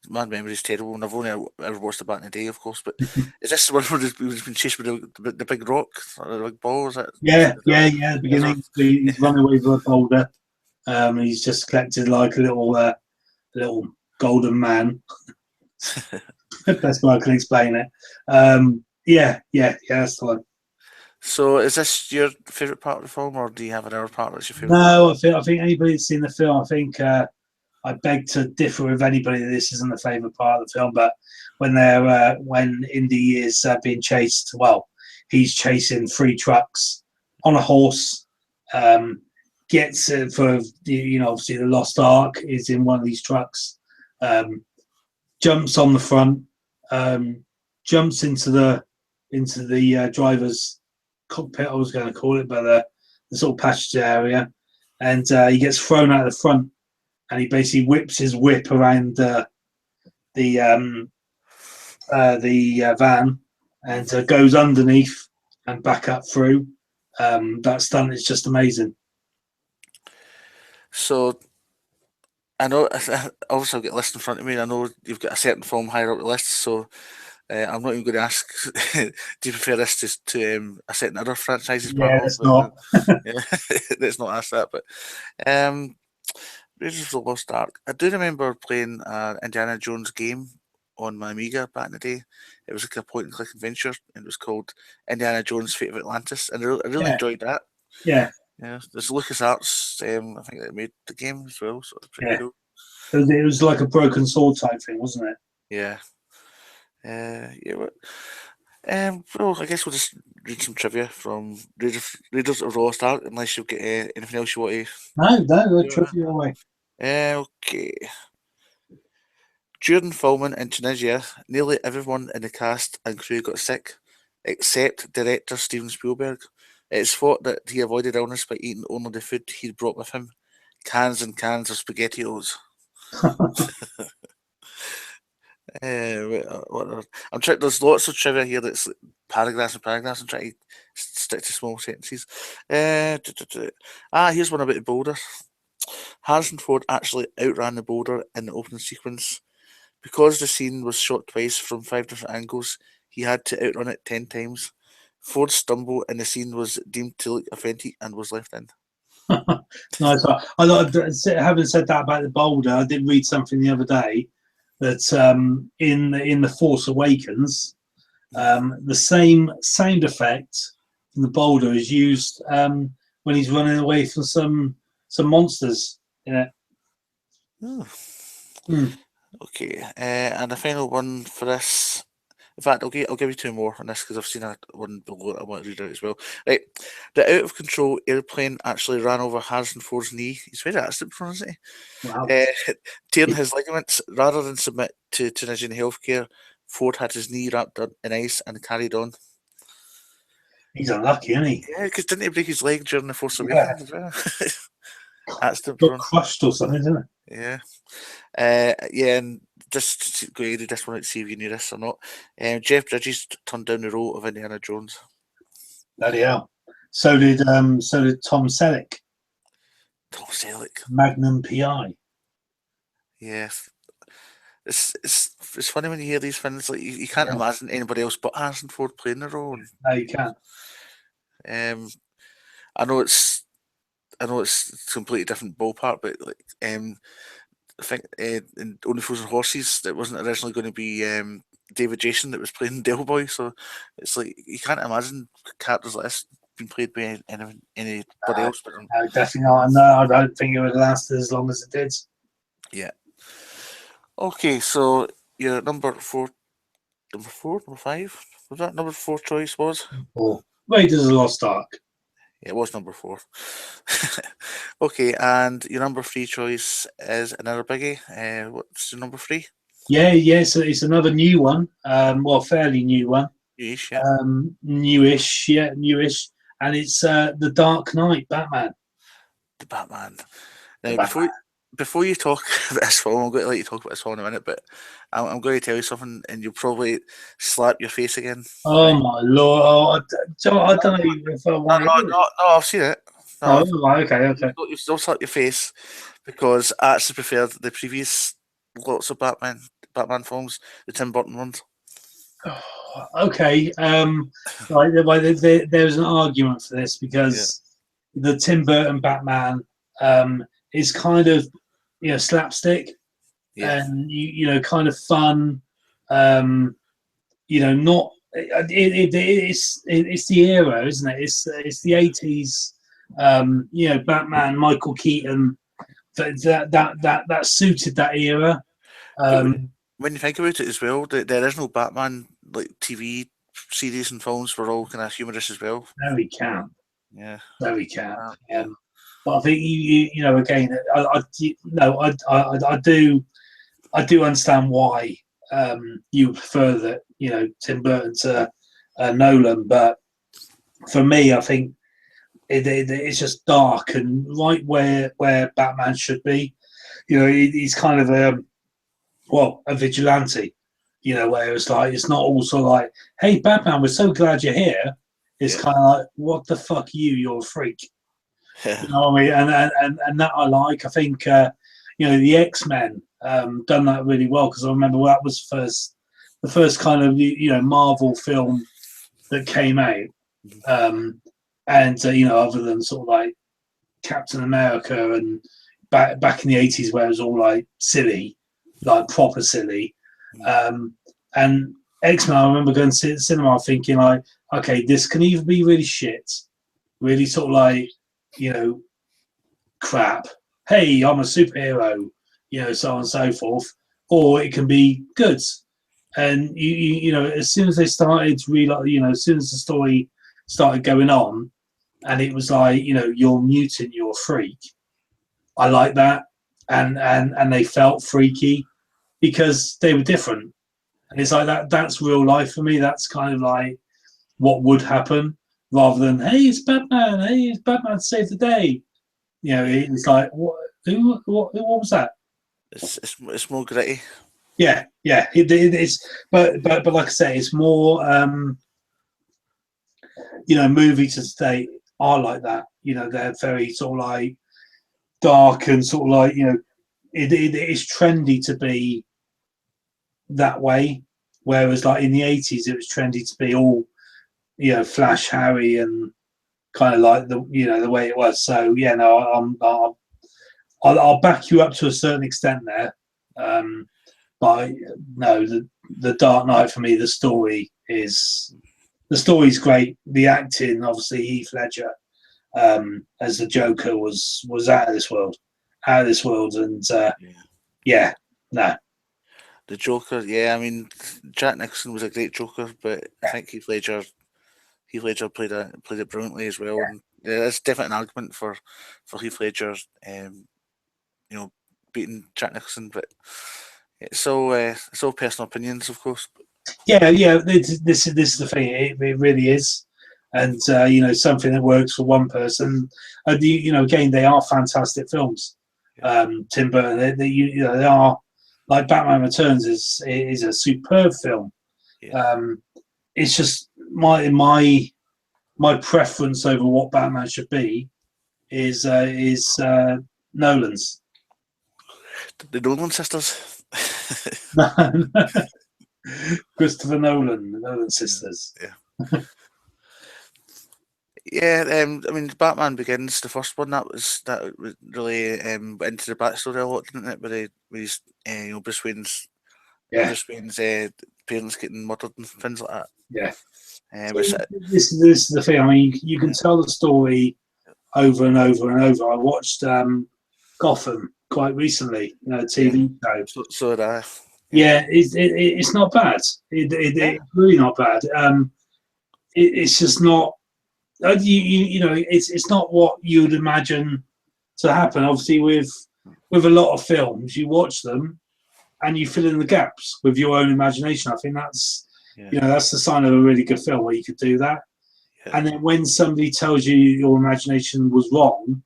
Speaker 2: My memory's terrible, and I've only ever watched it back in the day, of course. But is this the one where he's been chased with the big rock or the big ball? Is
Speaker 1: Yeah. The
Speaker 2: is that,
Speaker 1: beginning, he's running away with a boulder. He's just collected like a little golden man. Best way I can explain it. That's the one.
Speaker 2: so, is this your favourite part of the film, or do you have another part that's your favourite part?
Speaker 1: No, I think anybody that's seen the film, I think I beg to differ with anybody that this isn't the favourite part of the film. But when Indy is being chased, well, he's chasing 3 trucks on a horse. Gets for obviously the Lost Ark is in one of these trucks. Jumps on the front, jumps into the driver's cockpit. I was going to call it, but the sort of passenger area, and he gets thrown out of the front, and he basically whips his whip around the van and goes underneath and back up through. That stunt is just amazing.
Speaker 2: So, I know, obviously, I've got a list in front of me. I know you've got a certain film higher up the list, so I'm not even going to ask. Do you prefer this to a certain other franchises? But
Speaker 1: Yeah, it's not.
Speaker 2: yeah, let's not ask that. But Raiders of the Lost Ark. I do remember playing an Indiana Jones game on my Amiga back in the day. It was like a point and click adventure, and it was called Indiana Jones: Fate of Atlantis, and I really
Speaker 1: Yeah,
Speaker 2: enjoyed that.
Speaker 1: yeah,
Speaker 2: Yeah, there's LucasArts. I think they made the game as well, so it's pretty
Speaker 1: yeah.
Speaker 2: cool.
Speaker 1: It was like a broken sword type thing, wasn't it?
Speaker 2: Yeah. Yeah. Well, I guess we'll just read some trivia from Raiders of the Lost Ark, unless you've got anything else you want to.
Speaker 1: No,
Speaker 2: Do.
Speaker 1: trivia away.
Speaker 2: Okay. During filming in Tunisia, nearly everyone in the cast and crew got sick, except director Steven Spielberg. It's thought that he avoided illness by eating only the food he'd brought with him, cans and cans of SpaghettiOs. I'm trying. There's lots of trivia here that's paragraphs and paragraphs. I'm trying to stick to small sentences. Here's one about the boulder. Harrison Ford actually outran the boulder in the opening sequence because the scene was shot twice from 5 different angles. he had to outrun it 10 times. Ford's stumble in the scene was deemed to look authentic and was left in.
Speaker 1: Nice one. Having said that about the boulder, I did read something the other day that in the Force Awakens, the same sound effect from the boulder is used when he's running away from some monsters. Yeah.
Speaker 2: Oh.
Speaker 1: Hmm.
Speaker 2: Okay, and the final one for this. In fact, I'll give you two more on this because I've seen one below that I want to read out as well. Right, the out of control airplane actually ran over Harrison Ford's knee. He's very accident prone, isn't he?
Speaker 1: Wow.
Speaker 2: Tearing his ligaments rather than submit to Tunisian healthcare. Ford had his knee wrapped in ice and carried on.
Speaker 1: He's unlucky, isn't he?
Speaker 2: Yeah, because didn't he break his leg during the Force
Speaker 1: Yeah.
Speaker 2: Awakens as well? Accident
Speaker 1: Got
Speaker 2: prone.
Speaker 1: crushed or something, isn't it?
Speaker 2: Yeah. Yeah, and just go read this one out to see if you knew this or not. Jeff Bridges turned down the role of Indiana Jones.
Speaker 1: Bloody hell. So did Tom Selleck.
Speaker 2: Tom Selleck.
Speaker 1: Magnum PI.
Speaker 2: Yes. It's funny when you hear these things, like you can't imagine anybody else but Harrison Ford playing the role.
Speaker 1: No, you can't.
Speaker 2: I know it's completely different ballpark, but like I think in Only Fools and Horses, it wasn't originally going to be David Jason that was playing Del Boy, so it's like you can't imagine characters like this being played by anybody else. But
Speaker 1: No, definitely not. No, I don't think it would last as long as it did.
Speaker 2: yeah. Okay, so your number five was that number 4 choice was?
Speaker 1: Or Raiders of the Lost Ark.
Speaker 2: Yeah, it was number 4. Okay, and your number 3 choice is another biggie. What's your number 3?
Speaker 1: Yeah. So it's another new one. Well, fairly new one.
Speaker 2: Newish, yeah.
Speaker 1: Newish, and it's the Dark Knight Batman.
Speaker 2: The Batman.
Speaker 1: The
Speaker 2: Now,
Speaker 1: Batman.
Speaker 2: before you talk about this film, I'm going to let you talk about this film in a minute, but I'm going to tell you something, and you'll probably slap your face again.
Speaker 1: Oh my lord! I don't know if I want to.
Speaker 2: No, I've seen it. No,
Speaker 1: Oh, right, okay.
Speaker 2: you still slap your face because I actually preferred the previous lots of Batman films, the Tim Burton ones.
Speaker 1: Okay. There's an argument for this because the Tim Burton Batman is kind of slapstick and kind of fun. Not it's the era, isn't it? It's the 80s. Batman, Michael Keaton. That suited that era.
Speaker 2: When you think about it as well, the original Batman like TV series and films were all kind of humorous as well.
Speaker 1: No, we can't.
Speaker 2: Yeah.
Speaker 1: No, we can't. But I think again, I do understand why you prefer that Tim Burton to Nolan, but for me, I think it's just dark and right where Batman should be. He's kind of a vigilante. Where it's like it's not also like, hey, Batman, we're so glad you're here. It's kind of like, what the fuck, you're a freak. You know what I mean? And that I like. I think the X-Men done that really well because I remember that was the first kind of Marvel film that came out, and other than sort of like Captain America and back in the 80s where it was all like silly, like proper silly, and X-Men. I remember going to the cinema thinking like, okay, this can either be really shit, really sort of like crap. Hey, I'm a superhero, so on and so forth, or it can be good. And as soon as they started as soon as the story started going on, and it was like, you're mutant, you're a freak. I like that, and they felt freaky because they were different, and it's like that. That's real life for me. That's kind of like what would happen, rather than hey, it's Batman. Hey, it's Batman to save the day. It's like what? What was that?
Speaker 2: It's more gritty.
Speaker 1: Yeah. It is, but like I say, it's more movies to today are like that. They're very sort of like dark and sort of like it is trendy to be that way. whereas like in the 80s it was trendy to be all, you know, Flash Harry and kind of like the, you know, the way it was. So yeah, no, I'll back you up to a certain extent there. But no, the Dark Knight for me, the story's great. The acting, obviously, Heath Ledger as the Joker was out of this world, and yeah, no,
Speaker 2: The Joker, yeah, I mean, Jack Nicholson was a great Joker, but I think Heath Ledger played it brilliantly as well. And there's definitely an argument for Heath Ledger, you know, beating Jack Nicholson, but it's all personal opinions, of course.
Speaker 1: yeah. This is the thing. It really is, and you know, something that works for one person. You know, again, they are fantastic films. Tim Burton, you know, they are, like Batman Returns is a superb film.
Speaker 2: Yeah.
Speaker 1: It's just my preference over what Batman should be is Nolan's.
Speaker 2: The Nolan sisters.
Speaker 1: Christopher Nolan, the Nolan sisters.
Speaker 2: Yeah. Yeah, I mean, Batman Begins, the first one, that really went into the backstory a lot, didn't it? Where he's, you know,
Speaker 1: Yeah,
Speaker 2: Bruce Wayne's parents getting murdered and things like that.
Speaker 1: yeah.
Speaker 2: Which,
Speaker 1: This is the thing. I mean, you can tell the story over and over and over. I watched Gotham quite recently, you know, TV show.
Speaker 2: so did I.
Speaker 1: Yeah, it's not bad. It's really not bad. It's just not. You know, it's not what you would imagine to happen. Obviously, with a lot of films, you watch them and you fill in the gaps with your own imagination. I think that's you know, that's the sign of a really good film where you could do that.
Speaker 2: Yeah.
Speaker 1: And then when somebody tells you your imagination was wrong,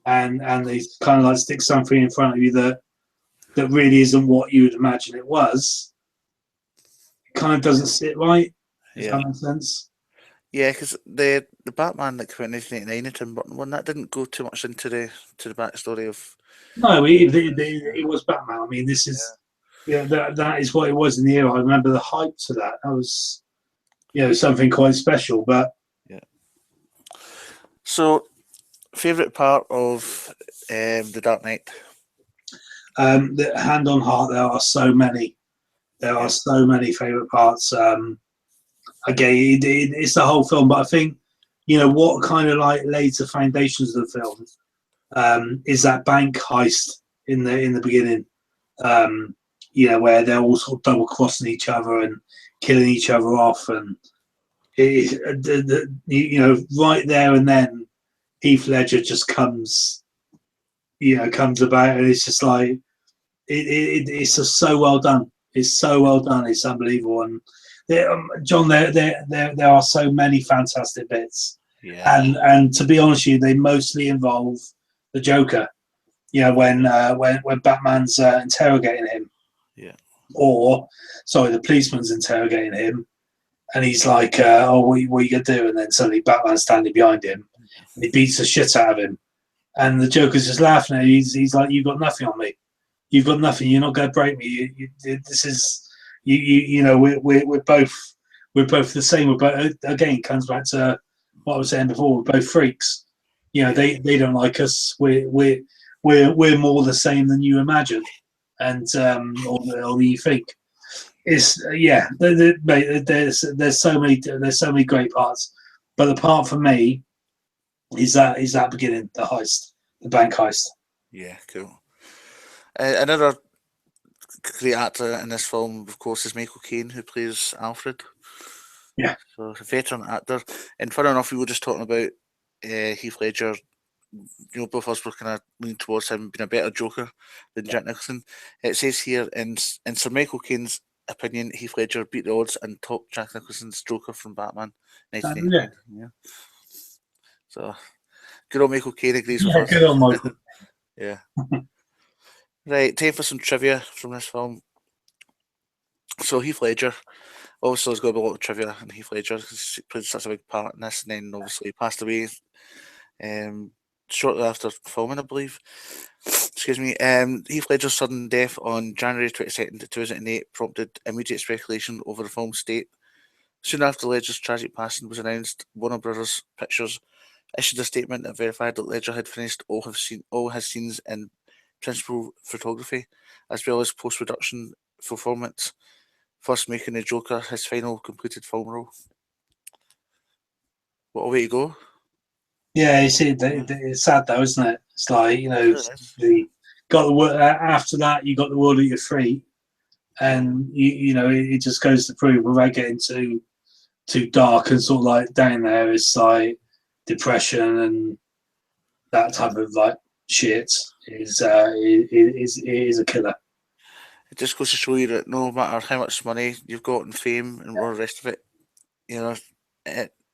Speaker 1: and they kind of like stick something in front of you that really isn't what you would imagine it was, it kind of doesn't sit right. If that makes sense.
Speaker 2: Yeah, because the Batman that came out in 1989, the Tim Burton one, that didn't go too much into the backstory of.
Speaker 1: No, it was Batman. I mean, this is that is what it was in the era. I remember the hype to that. That was, you know, something quite special. But
Speaker 2: Yeah. So, favorite part of the Dark Knight?
Speaker 1: the hand on heart, there are so many. There are so many favorite parts. Again, it's the whole film, but I think, you know, what kind of like laid the foundations of the film is that bank heist in the beginning. You know, where they're all sort of double crossing each other and killing each other off, and you know, right there and then, Heath Ledger just comes about, and it's just like it's just so well done. It's so well done. It's unbelievable. And John, there are so many fantastic bits.
Speaker 2: Yeah.
Speaker 1: And to be honest with you, they mostly involve the Joker. You know, when Batman's interrogating him.
Speaker 2: Yeah.
Speaker 1: Or, sorry, the policeman's interrogating him, and he's like, "Oh, what are you gonna do?" And then suddenly Batman's standing behind him, and he beats the shit out of him, and the Joker's just laughing at him. He's like, "You've got nothing on me. You've got nothing. You're not gonna break me. This is you know, we're both the same. We're both, again, it comes back to what I was saying before. We're both freaks. You know, they don't like us. We're more the same than you imagine, and or you think. It's there's so many great parts, but the part for me is that beginning, the heist, the bank heist.
Speaker 2: Yeah, cool. Another great actor in this film, of course, is Michael Caine, who plays Alfred.
Speaker 1: Yeah.
Speaker 2: So a veteran actor. And funny enough, we were just talking about Heath Ledger. You know, both of us were kind of leaning towards him being a better Joker than Jack Nicholson. It says here in Sir Michael Caine's opinion, Heath Ledger beat the odds and topped Jack Nicholson's Joker from Batman 1989. Yeah. So good old Michael Caine agrees with us.
Speaker 1: Good on Michael.
Speaker 2: Yeah. Right, time for some trivia from this film. So Heath Ledger, obviously there's got to be a lot of trivia in Heath Ledger because he played such a big part in this, and then obviously he passed away shortly after filming, I believe. Excuse me. Heath Ledger's sudden death on January 22nd, 2008 prompted immediate speculation over the film's state. Soon after Ledger's tragic passing was announced, Warner Brothers Pictures issued a statement that verified that Ledger had finished all his scenes in principal photography, as well as post-production performance, first making the Joker his final completed film role. What a way to go!
Speaker 1: Yeah, you see, it's sad though, isn't it? It's like, you know,
Speaker 2: It is.
Speaker 1: got the world after that. You got the world at your feet, and you know it just goes to prove without getting too dark and sort of like down there. It's like depression and that type of like shit is a killer.
Speaker 2: It just goes to show you that no matter how much money you've got and fame and all the rest of it, you know,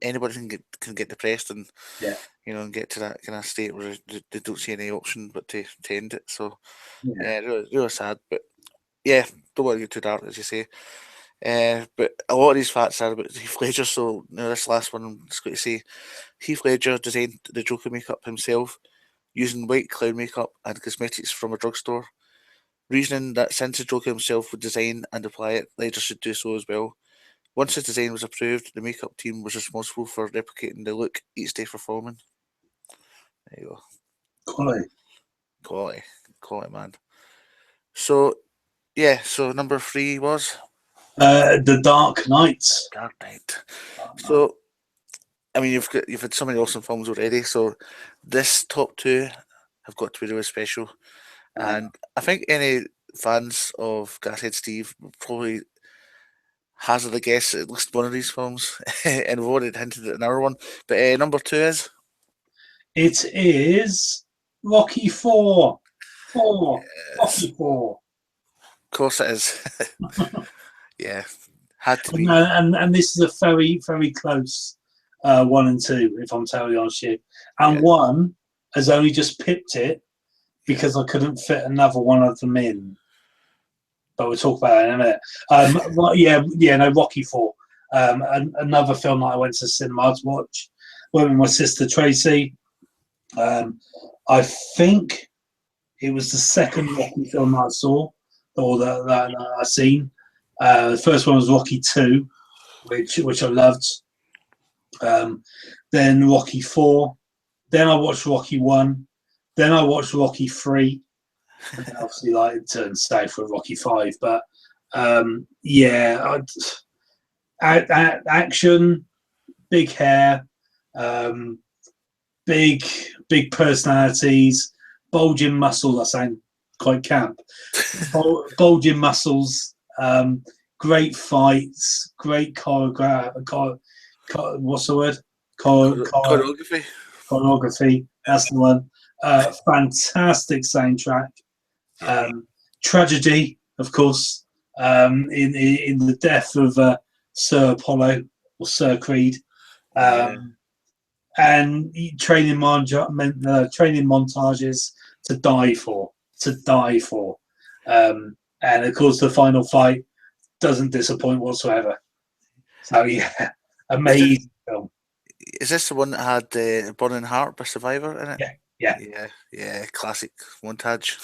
Speaker 2: anybody can get depressed and
Speaker 1: Yeah,
Speaker 2: and get to that kind of state where they don't see any option but to end it. So
Speaker 1: yeah.
Speaker 2: yeah, really sad. But yeah, don't want to get too dark, as you say. But a lot of these facts are about Heath Ledger. So now this last one, I'm just going to say Heath Ledger designed the Joker makeup himself using white clown makeup and cosmetics from a drugstore, reasoning that since the Joker himself would design and apply it, Ledger should do so as well. Once his design was approved, the makeup team was responsible for replicating the look each day for filming. There you go.
Speaker 1: Quality.
Speaker 2: Quality. Quality, man. So, yeah, so number 3 was
Speaker 1: The Dark Knight.
Speaker 2: Dark Knight.
Speaker 1: Dark Knight.
Speaker 2: So, I mean, you've had so many awesome films already, so this top 2 have got to be really special. And I think any fans of Gashead Steve will probably hazard a guess at least one of these films, and we've already hinted at another one. But number 2 is?
Speaker 1: It is Rocky Four.
Speaker 2: Yes,
Speaker 1: Rocky Four.
Speaker 2: of course it is. Yeah, had to be.
Speaker 1: And this is a very close 1 and 2, if I'm totally honest with you. And
Speaker 2: Yeah.
Speaker 1: one has only just pipped it because I couldn't fit another one of them in. But we'll talk about that in a minute. No, Rocky Four. Another film that I went to the cinema to watch. Went with my sister Tracy. I think it was the second Rocky film I saw, or that I seen. The first one was Rocky Two, which I loved. Then Rocky Four. Then I watched Rocky One. Then I watched Rocky Three. And then obviously, like it turned south for Rocky Five. But action, big hair, big personalities, bulging muscles. I sound quite camp. Bulging muscles, great fights, great choreography. What's the word?
Speaker 2: Choreography.
Speaker 1: Choreography. That's the one. Fantastic soundtrack. Tragedy, of course, in the death of Sir Apollo or Sir Creed. And training montages to die for, and of course the final fight doesn't disappoint whatsoever. So yeah, amazing film.
Speaker 2: Is this the one that had Burning Heart by Survivor in it?
Speaker 1: Yeah.
Speaker 2: Classic montage.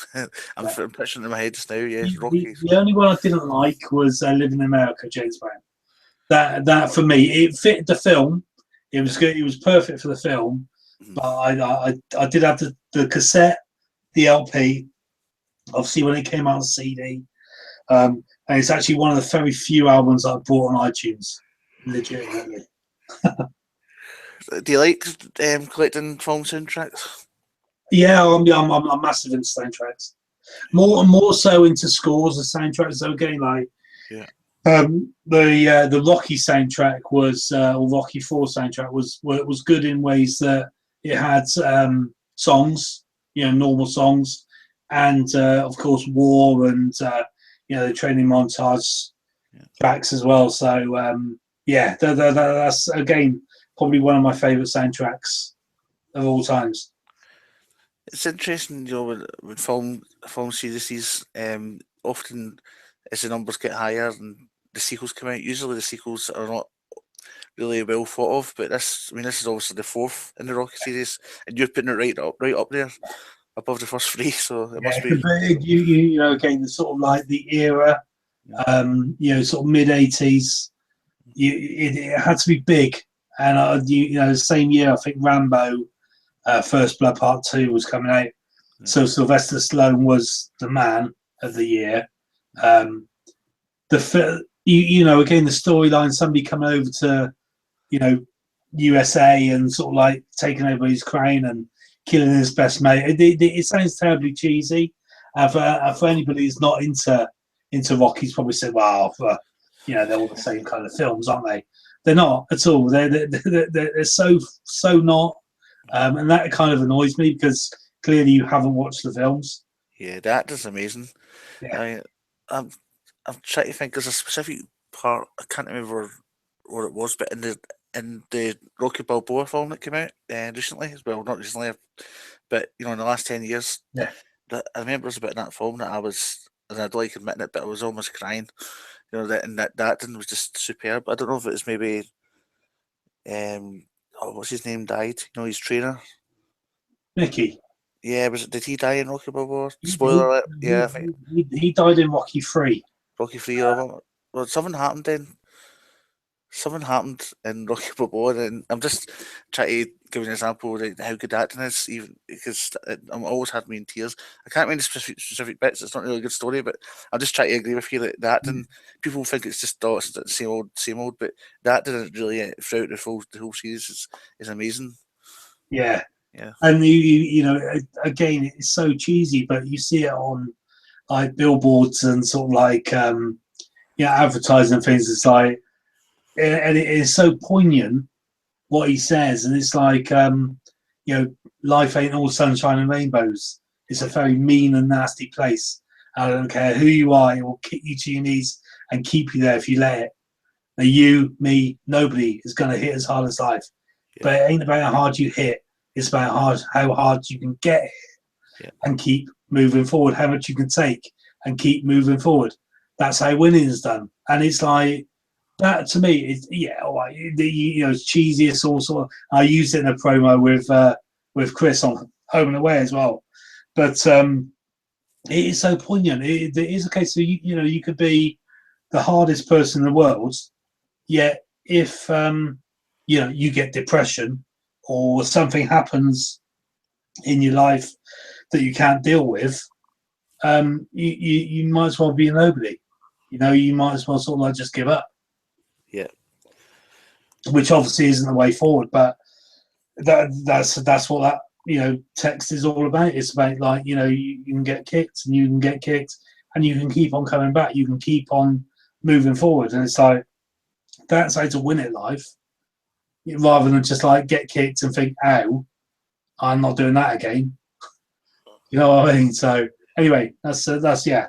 Speaker 2: I'm picturing it in my head just now. Yeah,
Speaker 1: The,
Speaker 2: Rocky.
Speaker 1: the only one I didn't like was Living in America, James Brown. That for me, it fit the film. It was good. It was perfect for the film. But I did have the cassette, the LP. Obviously, when it came out on CD, and it's actually one of the very few albums that I bought on iTunes. Legitimately.
Speaker 2: Do you like collecting film soundtracks?
Speaker 1: Yeah, I'm massive into soundtracks. More so into scores of soundtracks. So again, like the Rocky soundtrack was or Rocky Four soundtrack was good in ways that it had songs, normal songs, and of course war and the training montage tracks as well. So that's again probably one of my favorite soundtracks of all times.
Speaker 2: It's interesting, with film series, often as the numbers get higher and the sequels come out, usually the sequels are not really well thought of. But this, I mean, this is obviously the fourth in the Rocky series, and you're putting it right up there above the first three. So it
Speaker 1: Yeah,
Speaker 2: must be.
Speaker 1: but you know, again, the sort of like the era, you know, sort of mid-80s. It had to be big, and you know, the same year I think Rambo, First Blood Part 2 was coming out. So Sylvester Stallone was the man of the year. You know, again, the storyline, somebody coming over to, you know, USA and sort of like taking over his crown and killing his best mate. It sounds terribly cheesy. For anybody who's not into Rockies, probably said, "Well, you know, they're all the same kind of films, aren't they?" They're not at all. They're so not, and that kind of annoys me because clearly you haven't watched the films.
Speaker 2: Yeah, the actor's amazing.
Speaker 1: Yeah,
Speaker 2: I, I'm, I'm trying to think. There's a specific part. I can't remember what it was, but in the Rocky Balboa film that came out recently, as well, not recently, but you know, in the last 10 years,
Speaker 1: yeah.
Speaker 2: that I remember was about that film that I was, and I don't like admitting it, but I was almost crying. You know that, and that acting was just superb. I don't know if it was maybe what's his name died. You know, his trainer.
Speaker 1: Mickey.
Speaker 2: Yeah, was it? Did he die in Rocky Balboa?
Speaker 1: He,
Speaker 2: Spoiler alert. Yeah, I think
Speaker 1: he died in Rocky 3.
Speaker 2: Rocky Three or well, something happened then. Something happened in Rocky Balboa, and I'm just trying to give an example of how good acting is, even because I'm always had me in tears. I can't remember specific bits. It's not really a good story, but I'm just trying to agree with you that the acting. People think it's just it's the same old, but the acting is really throughout the whole series is amazing.
Speaker 1: Yeah.
Speaker 2: Yeah,
Speaker 1: And you know, again, it's so cheesy, but you see it on like billboards and sort of like yeah, advertising things. It's like, and it is so poignant what he says, and it's like you know, life ain't all sunshine and rainbows. It's a very mean and nasty place. I don't care who you are; it will kick you to your knees and keep you there if you let it. Now, you, me, nobody is going to hit as hard as life.
Speaker 2: yeah,
Speaker 1: But it ain't about how hard you hit. It's about how hard you can get
Speaker 2: yeah,
Speaker 1: and keep moving forward, how much you can take and keep moving forward. That's how winning is done. And it's like, that to me, is yeah, all right, you know, it's cheesy. It's all sort of, I used it in a promo with Chris on Home and Away as well. But it is so poignant. It is a case of, you know, you could be the hardest person in the world, yet if you know, you get depression or something happens in your life that you can't deal with, you might as well be a nobody. You know, you might as well sort of like just give up,
Speaker 2: yeah,
Speaker 1: which obviously isn't the way forward. But that's what that, you know, text is all about. It's about, like, you know, you can get kicked and you can get kicked and you can keep on coming back. You can keep on moving forward, and it's like, that's how to win at life, rather than just like get kicked and think, "Ow, I'm not doing that again." You know what I mean? So anyway, that's yeah.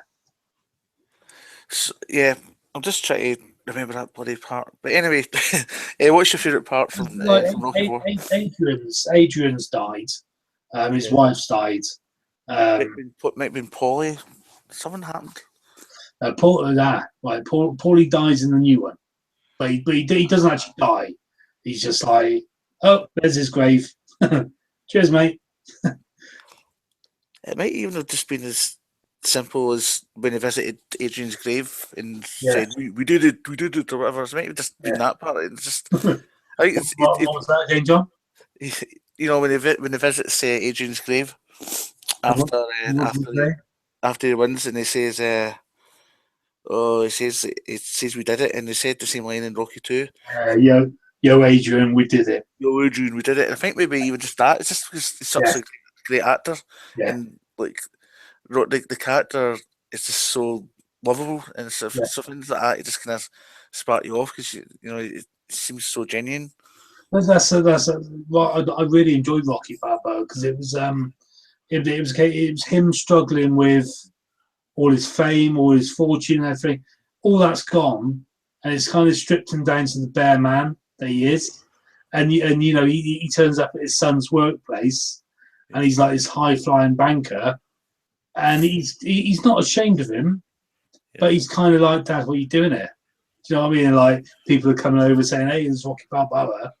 Speaker 2: so, yeah. I'm just trying to remember that bloody part. But anyway, what's your favourite part
Speaker 1: Like
Speaker 2: from Rocky Four?
Speaker 1: Adrian's died. His
Speaker 2: Yeah,
Speaker 1: wife's died. Um,
Speaker 2: might have been Polly. Something happened.
Speaker 1: Paulie dies in the new one, but he doesn't actually die. He's just like, oh, there's his grave. Cheers, mate.
Speaker 2: It might even have just been as simple as when he visited Adrian's grave and
Speaker 1: Yeah,
Speaker 2: said, we did it," or whatever. So it might have just been
Speaker 1: yeah.
Speaker 2: that part. It's just, I think
Speaker 1: What was that again, John?
Speaker 2: you know, when they visit, say, Adrian's grave after
Speaker 1: What did you say?
Speaker 2: after he wins, and he says, "Oh," it says we did it, and they said the same line in Rocky Two.
Speaker 1: Yo, Adrian, we did it.
Speaker 2: "Yo, Adrian, we did it." And I think maybe even just that. It's just because he's such
Speaker 1: Yeah,
Speaker 2: a great actor,
Speaker 1: yeah,
Speaker 2: and like the character is just so lovable, and
Speaker 1: yeah.
Speaker 2: so things like that it just kind of spark you off because you know it seems so genuine.
Speaker 1: But that's well, I really enjoyed Rocky Balboa because it was him struggling with all his fame, all his fortune, and everything. All that's gone, and it's kind of stripped him down to the bare man that he is. And you know, he turns up at his son's workplace, and he's like this high flying banker, and he's not ashamed of him,
Speaker 2: Yeah,
Speaker 1: but he's kind of like, "Dad, what are you doing here?" Do you know what I mean? Like people are coming over saying, "Hey, this is Rocky Balboa,"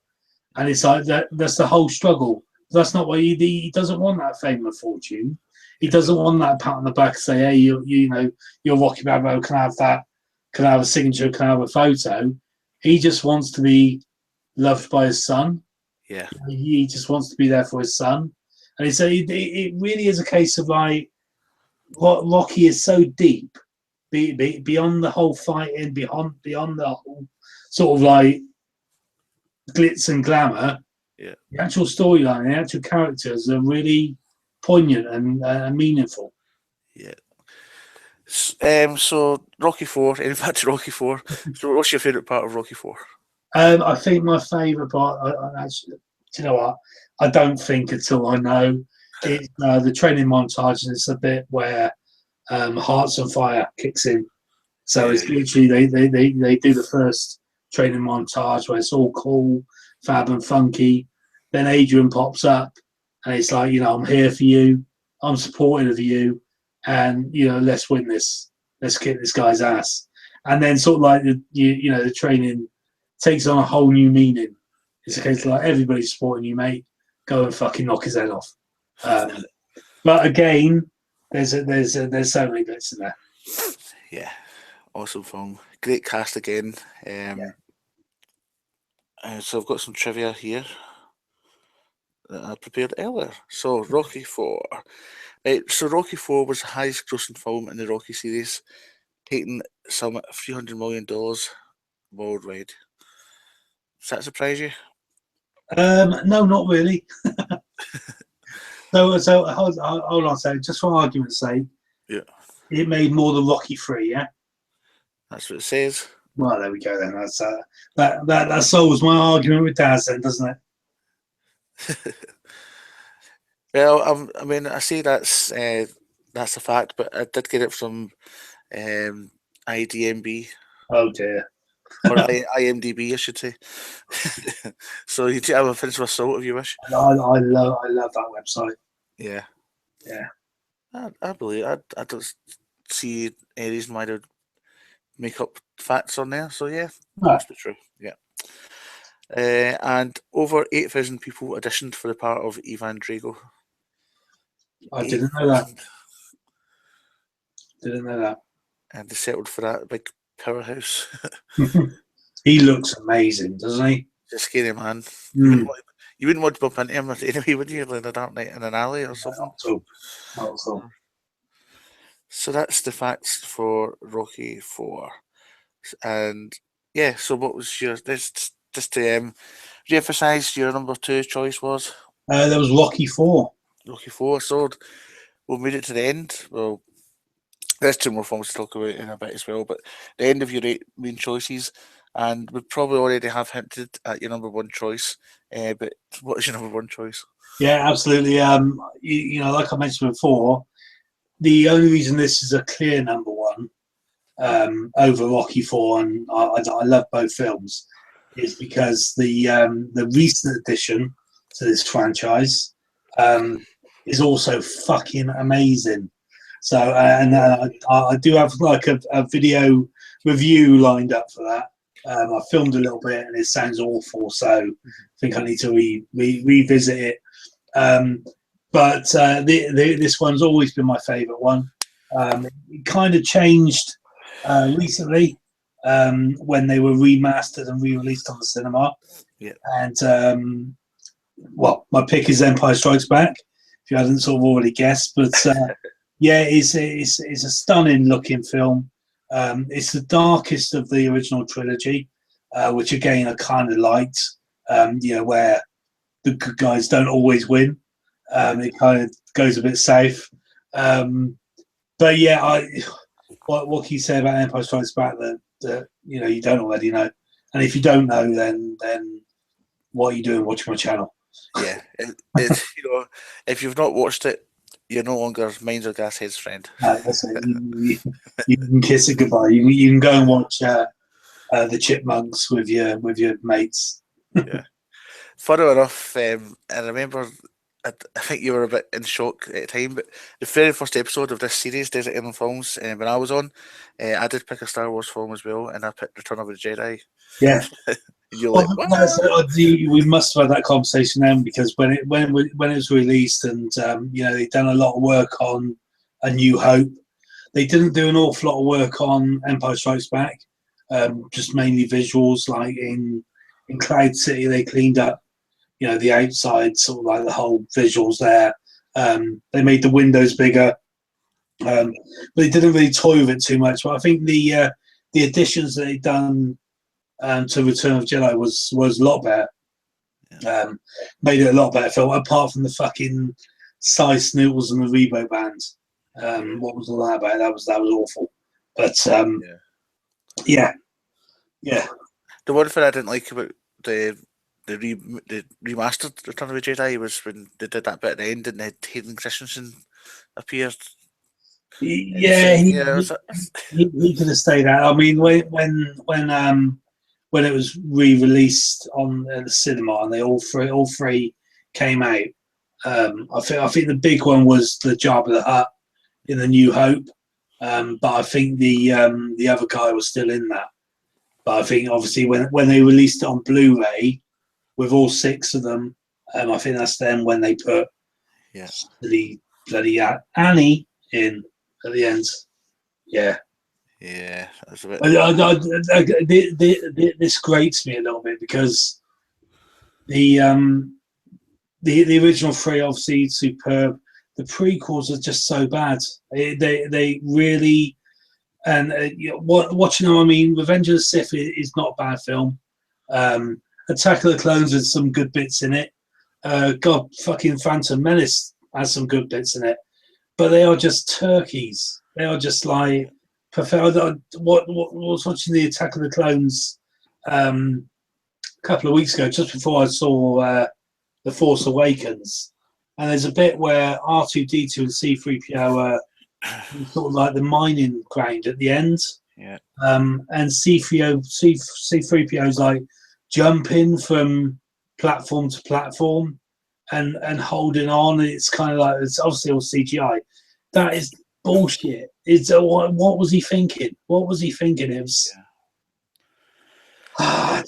Speaker 1: and it's like that's the whole struggle. That's not what he doesn't want that fame and fortune. He doesn't want that pat on the back, say, "Hey, you know, you're Rocky Balboa. Can I have that? Can I have a signature? Can I have a photo?" He just wants to be loved by his son.
Speaker 2: Yeah.
Speaker 1: He just wants to be there for his son. And it's it really is a case of like Rocky is so deep, beyond the whole fighting, beyond the whole sort of like glitz and glamour.
Speaker 2: Yeah.
Speaker 1: The actual storyline, the actual characters are really poignant and meaningful.
Speaker 2: Yeah. So Rocky Four. In fact, Rocky Four. So, what's your favorite part of Rocky Four?
Speaker 1: I think my favourite part, actually, do you know what? I don't think until I know. It's the training montage, and it's a bit where Hearts on Fire kicks in. So it's literally they do the first training montage where it's all cool, fab and funky. Then Adrian pops up and it's like, you know, I'm here for you, I'm supportive of you, and you know, let's win this. Let's kick this guy's ass. And then sort of like the training takes on a whole new meaning. It's a case of like everybody's supporting you, mate. Go and fucking knock his head off. But again, there's so many bits in there.
Speaker 2: Yeah, awesome film. Great cast again. So I've got some trivia here that I prepared earlier. So Rocky Four. Right, so Rocky Four was the highest grossing film in the Rocky series, taking some $300 million worldwide. Does that surprise you?
Speaker 1: No, not really. So hold on a second, just for argument's sake.
Speaker 2: Yeah.
Speaker 1: It made more than Rocky 3, yeah?
Speaker 2: That's what it says.
Speaker 1: Well, there we go then. That's that solves my argument with Daz then, doesn't it?
Speaker 2: Well, I mean, I say that's a fact, but I did get it from IDMB
Speaker 1: Oh dear.
Speaker 2: or IMDb, I should say. So you do have a pinch of salt if you wish.
Speaker 1: I love that website.
Speaker 2: Yeah,
Speaker 1: Yeah.
Speaker 2: I believe. I don't see any reason why they'd make up facts on there. So yeah,
Speaker 1: No.
Speaker 2: must be true. Yeah. And over 8,000 people auditioned for the part of Ivan Drago.
Speaker 1: I didn't know that. Didn't know that.
Speaker 2: And they settled for that big powerhouse.
Speaker 1: He looks amazing, doesn't he?
Speaker 2: He's a scary man.
Speaker 1: Mm.
Speaker 2: You wouldn't want to bump into him anyway, would you? Like in a dark night in an alley or something.
Speaker 1: Not at all.
Speaker 2: So that's the facts for Rocky Four. And yeah, so what was your just to re-emphasise your number 2 choice was
Speaker 1: There was Rocky 4.
Speaker 2: Rocky Four. So we'll move it to the end. Well, there's 2 more films to talk about in a bit as well, but the end of your 8 main choices, and we probably already have hinted at your number 1 choice. But what is your number 1 choice?
Speaker 1: Yeah, absolutely. You know, like I mentioned before, the only reason this is a clear number 1 over Rocky 4, and I love both films, is because the recent addition to this franchise is also fucking amazing. So, and I do have like a video review lined up for that. I filmed a little bit and it sounds awful, so I think I need to revisit it. But this one's always been my favourite one. It kind of changed recently when they were remastered and re-released on the cinema.
Speaker 2: Yeah.
Speaker 1: And well, my pick is Empire Strikes Back, if you hadn't sort of already guessed. But yeah, it's a stunning looking film. It's the darkest of the original trilogy, which again I kind of liked. You know, where the good guys don't always win. It kind of goes a bit safe. But yeah, what can you say about Empire Strikes Back that you know you don't already know? And if you don't know, then what are you doing watching my channel?
Speaker 2: Yeah, it's you know, if you've not watched it, you're no longer Minds or Gashead's friend.
Speaker 1: That's it. You can kiss it goodbye. You can go and watch the Chipmunks with your mates.
Speaker 2: Yeah. Funny enough, I remember I think you were a bit in shock at the time, but the very first episode of this series, Desert Island Films, when I was on, I did pick a Star Wars film as well, and I picked Return of the Jedi.
Speaker 1: Yeah.
Speaker 2: And you're
Speaker 1: Well,
Speaker 2: like, what?
Speaker 1: we must have had that conversation then, because when it was released, and they'd done a lot of work on A New Hope. They didn't do an awful lot of work on Empire Strikes Back, just mainly visuals. Like in Cloud City, they cleaned up, the outside, sort of like the whole visuals there. They made the windows bigger, but they didn't really toy with it too much. But I think the additions that they'd done to Return of Jedi was a lot better. Made it a lot better film, apart from the fucking size snoodles and the Rebo band. What was all that about? That was awful. But yeah.
Speaker 2: The one thing I didn't like about the remastered Return of the Jedi was when they did that bit at the end and Hayden Christensen appeared.
Speaker 1: Yeah, he could have stayed out. I mean, when it was re-released on the cinema and they all three came out, I think the big one was the Jabba the Hutt in The New Hope, but I think the other guy was still in that. But I think obviously when they released it on Blu-ray with all six of them, I think that's then when they put the bloody Annie in at the end. Yeah.
Speaker 2: Yeah, that's a
Speaker 1: bit. This grates me a little bit, because the original three obviously superb. The prequels are just so bad. They really, and watching them. I mean, Revenge of the Sith is not a bad film. Attack of the Clones has some good bits in it. God, fucking Phantom Menace has some good bits in it, but they are just turkeys. They are just like perfect. I was watching the Attack of the Clones a couple of weeks ago, just before I saw The Force Awakens, and there's a bit where R2D2 and C3PO are sort of like the mining ground at the end.
Speaker 2: Yeah.
Speaker 1: And C3PO is like jumping from platform to platform and holding on. It's kind of like, it's obviously all CGI. That is bullshit. It's what was he thinking? What was he thinking? It was.
Speaker 2: I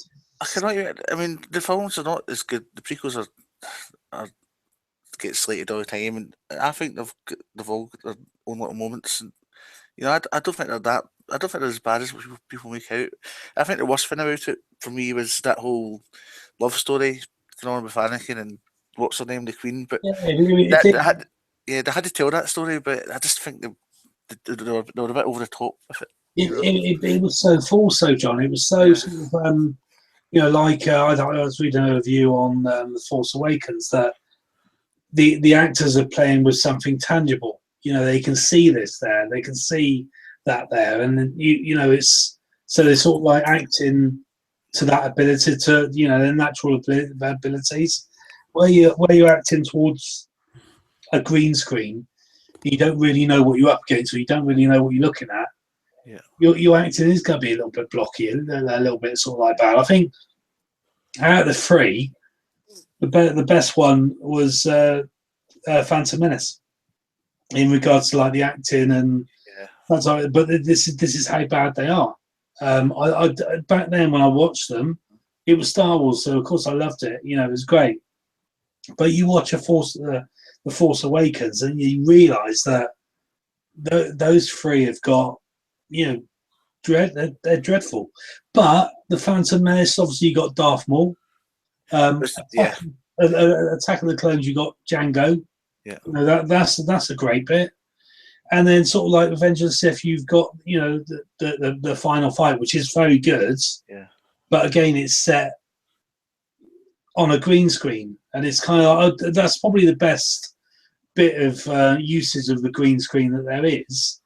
Speaker 2: mean, the films are not as good. The prequels are get slated all the time, and I think they've all got their own little moments. And, I don't think they're that. I don't think they're as bad as people make out. I think the worst thing about it for me was that whole love story going on with Anakin and what's her name, the Queen. But they had to tell that story, but I just think they were a bit over the top with it.
Speaker 1: It was so false, John. It was so sort of, like I was reading a review on The Force Awakens that the actors are playing with something tangible. They can see this there, they can see that there, and then it's so they're sort of like acting to that ability, to their natural abilities. Where you're acting towards a green screen, you don't really know what you're up against, or you don't really know what you're looking at.
Speaker 2: Yeah,
Speaker 1: your acting is going to be a little bit blocky, a little bit sort of like bad. I think out of the three, the best one was Phantom Menace in regards to like the acting and that's all. But this is how bad they are. I back then when I watched them, it was Star Wars, so of course I loved it. It was great. But you watch The Force Awakens, and you realise that those three have got, they're dreadful. But the Phantom Menace, obviously, you got Darth Maul. Attack of the Clones, you got Django.
Speaker 2: Yeah,
Speaker 1: that's a great bit. And then sort of like Revenge of the Sith, you've got the final fight, which is very good.
Speaker 2: Yeah.
Speaker 1: But again, it's set on a green screen, and it's kind of that's probably the best bit of uses of the green screen that there is.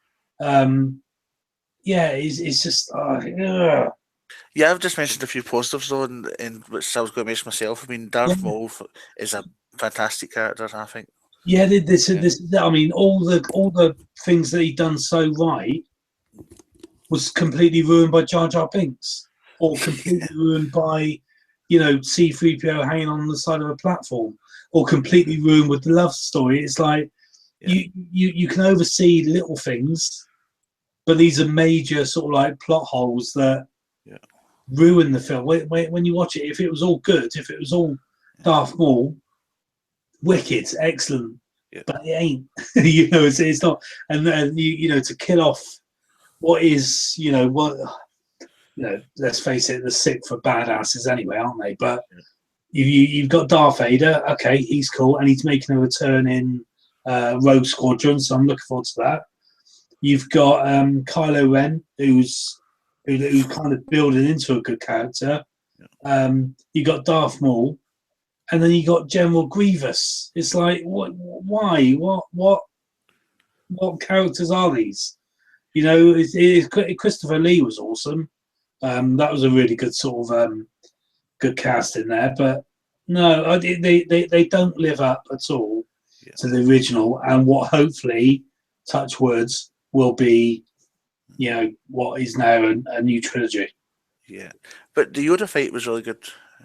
Speaker 1: It's just
Speaker 2: I've just mentioned a few positives though, and which I was going to mention myself. I mean, Darth Maul is a fantastic character, I think.
Speaker 1: Yeah, this. I mean, all the things that he'd done so right was completely ruined by Jar Jar Binks, or completely ruined by C-3PO hanging on the side of a platform, or completely ruined with the love story. It's like you can oversee little things, but these are major sort of like plot holes that ruin the film. When you watch it, if it was all good, if it was all Darth Maul, wicked, excellent, but it ain't. It's not. And then to kill off what is let's face it, the sick for badasses anyway, aren't they? But you've got Darth Vader. Okay, he's cool, and he's making a return in Rogue Squadron, so I'm looking forward to that. You've got Kylo Ren, who's kind of building into a good character. You got Darth Maul, and then you got General Grievous. It's like, why? What characters are these? Christopher Lee was awesome. That was a really good sort of good cast in there, but no, they don't live up at all to the original, and what hopefully, touch words, will be, what is now a new trilogy.
Speaker 2: Yeah, but the Yoda fight was really good.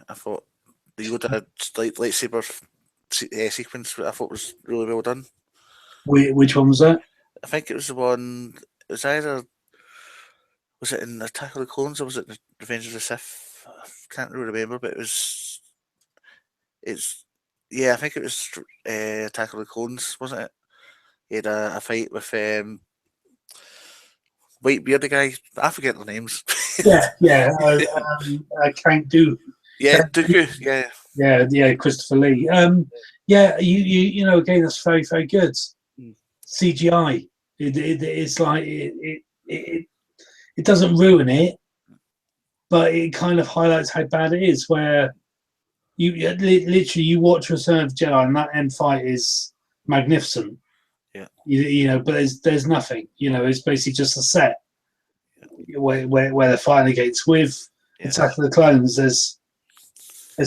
Speaker 2: I thought the Yoda lightsaber sequence, I thought was really well done.
Speaker 1: Which one was that?
Speaker 2: I think it was the one. It was either. Was it in Attack of the Clones or was it Revenge of the Sith? I can't really remember, but it's. Yeah, I think it was Attack of the Clones, wasn't it? He had a fight with white bearded guy. I forget the names.
Speaker 1: Count Dooku.
Speaker 2: Yeah, Dooku.
Speaker 1: Yeah, Christopher Lee. Again, that's very, very good. CGI. It's like it doesn't ruin it, but it kind of highlights how bad it is. Where you literally you watch Return of the Jedi, and that end fight is magnificent.
Speaker 2: Yeah.
Speaker 1: But there's nothing. It's basically just a set where they're fighting against. With Attack of the Clones, there's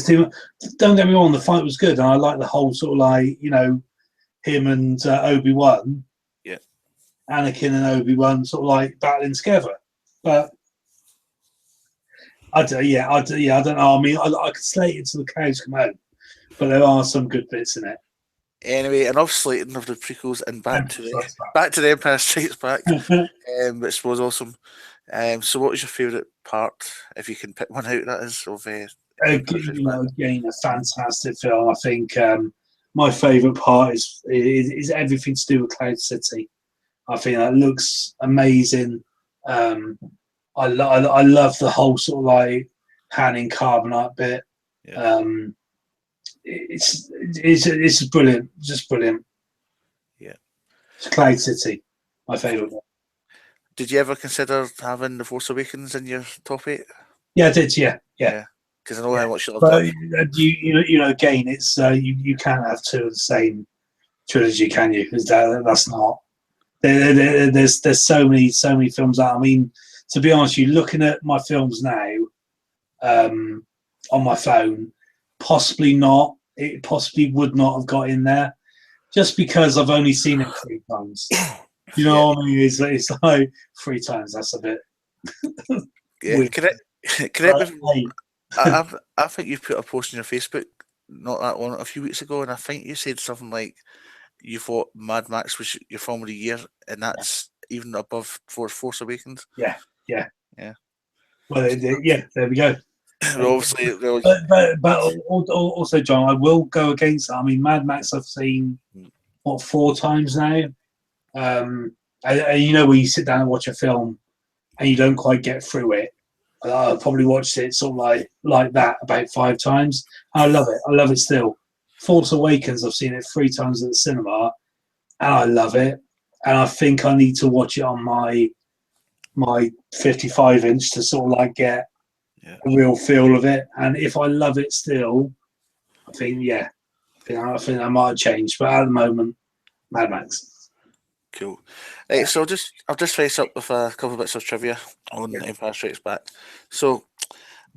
Speaker 1: too much. Don't get me wrong, the fight was good, and I like the whole sort of like him and Obi-Wan.
Speaker 2: Yeah.
Speaker 1: Anakin and Obi-Wan sort of like battling together, but I don't know. I mean, I could slate it till the cows come home, but there are some good bits in it.
Speaker 2: Anyway, enough slating of the prequels and back to the Empire Strikes Back, which was awesome. So, what was your favourite part, if you can pick one out? That is of
Speaker 1: again, a fantastic film. I think my favourite part is everything to do with Cloud City. I think that looks amazing. I love the whole sort of like panning carbonite bit. It's brilliant, just brilliant.
Speaker 2: Yeah,
Speaker 1: it's Cloud City, my favourite one.
Speaker 2: Did you ever consider having The Force Awakens in your top 8?
Speaker 1: Yeah, I did. Yeah.
Speaker 2: Because I know how much you loved it.
Speaker 1: Again, it's you can't have two of the same trilogy, can you? That's not. There's so many films out. I mean, to be honest, you looking at my films now on my phone, possibly not. It possibly would not have got in there, just because I've only seen it 3 times. You know what I mean? It's like 3 times. That's a bit.
Speaker 2: Correct me. I think you put a post on your Facebook not that long, a few weeks ago, and I think you said something like you thought Mad Max was your film of the year, and that's even above Force Awakens.
Speaker 1: Yeah. Well, there we go.
Speaker 2: Obviously,
Speaker 1: but also, John, I will go against that. I mean, Mad Max I've seen 4 times now. And when you sit down and watch a film and you don't quite get through it, I've probably watched it sort of like that about 5 times. I love it. I love it still. Force Awakens, I've seen it 3 times at the cinema, and I love it. And I think I need to watch it on my 55-inch to sort of like get a real feel of it. And if I love it still, I think I might have changed. But at the moment, Mad Max.
Speaker 2: Cool. Right, so I'll just face up with a couple of bits of trivia on Empire Strikes Back. So,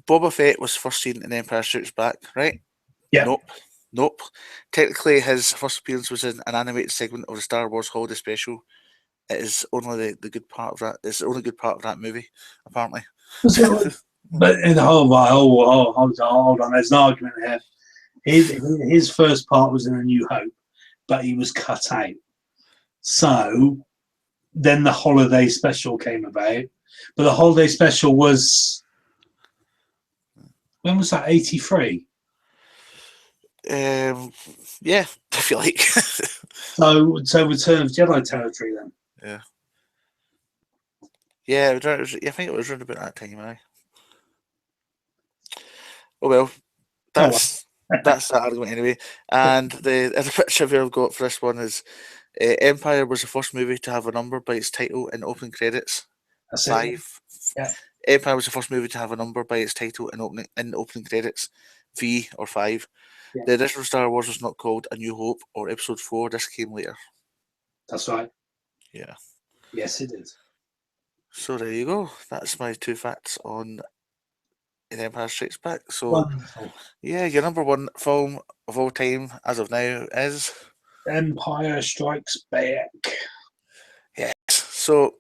Speaker 2: Boba Fett was first seen in Empire Strikes Back, right?
Speaker 1: Yeah.
Speaker 2: Nope. Technically, his first appearance was in an animated segment of the Star Wars Holiday Special. It is only the good part of that. It's the only good part of that movie, apparently.
Speaker 1: Was But in the whole hold on, there's an argument here. His first part was in A New Hope, but he was cut out. So then the holiday special came about, but the holiday special was, when was that? 83.
Speaker 2: Yeah, I feel like.
Speaker 1: So Return of Jedi territory then.
Speaker 2: Yeah. Yeah, I think it was around about that time, aye. Oh well,
Speaker 1: Oh well.
Speaker 2: that's that argument anyway. And the picture I've got for this one is Empire was the first movie to have a number by its title in opening credits.
Speaker 1: That's it.
Speaker 2: Five.
Speaker 1: Yeah.
Speaker 2: Empire was the first movie to have a number by its title in opening credits. V or 5.
Speaker 1: Yeah.
Speaker 2: The original Star Wars was not called A New Hope or Episode 4. This came later.
Speaker 1: That's right.
Speaker 2: Yeah.
Speaker 1: Yes, it is.
Speaker 2: So there you go. That's my 2 facts on The Empire Strikes Back. So
Speaker 1: Wonderful.
Speaker 2: yeah, your number 1 film of all time as of now is
Speaker 1: Empire Strikes Back.
Speaker 2: yes. So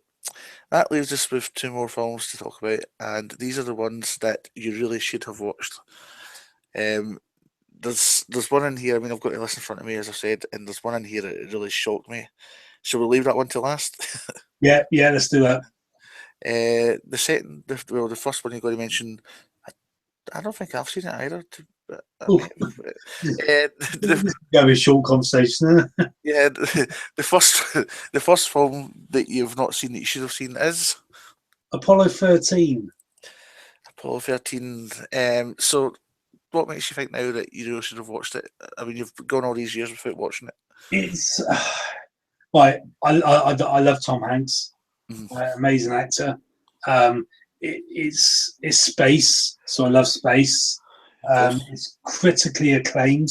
Speaker 2: that leaves us with 2 more films to talk about, and these are the ones that you really should have watched. There's one in here. I mean, I've got the list in front of me, as I said, and there's one in here that really shocked me. Shall we leave that one to last?
Speaker 1: Yeah, let's do that.
Speaker 2: The first one you're going to mention, I don't think I've seen it either.
Speaker 1: This is going to be a short conversation.
Speaker 2: Yeah, the first film that you've not seen that you should have seen is
Speaker 1: Apollo 13.
Speaker 2: Apollo 13. So what makes you think now that you really should have watched it? I mean, you've gone all these years without watching it.
Speaker 1: It's right. I love Tom Hanks.
Speaker 2: Mhm.
Speaker 1: Amazing actor. It's space, so I love space. It's critically acclaimed,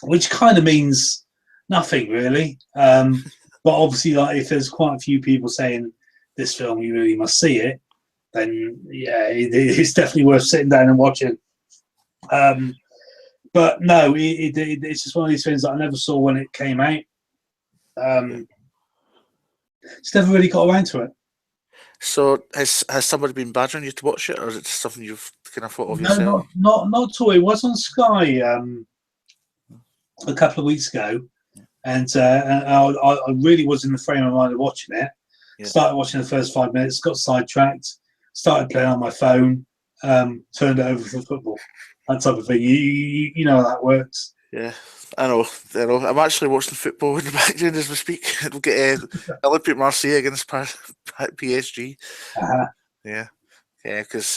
Speaker 1: which kind of means nothing really. But obviously, like if there's quite a few people saying this film, you really must see it, then yeah, it's definitely worth sitting down and watching. But no, it's just one of these things that I never saw when it came out. Just never really got around to it.
Speaker 2: So has somebody been badgering you to watch it, or is it just something you've kind of thought of
Speaker 1: No,
Speaker 2: yourself?
Speaker 1: not at all. It was on Sky a couple of weeks ago, and I really was in the frame of mind of watching it.
Speaker 2: Yeah.
Speaker 1: Started watching the first 5 minutes, got sidetracked, started playing on my phone, turned it over for football, that type of thing. You know how that works.
Speaker 2: Yeah, I know. I'm actually watching football in the background as we speak. We'll get Olympic Marseille against PSG.
Speaker 1: Uh-huh.
Speaker 2: Yeah, because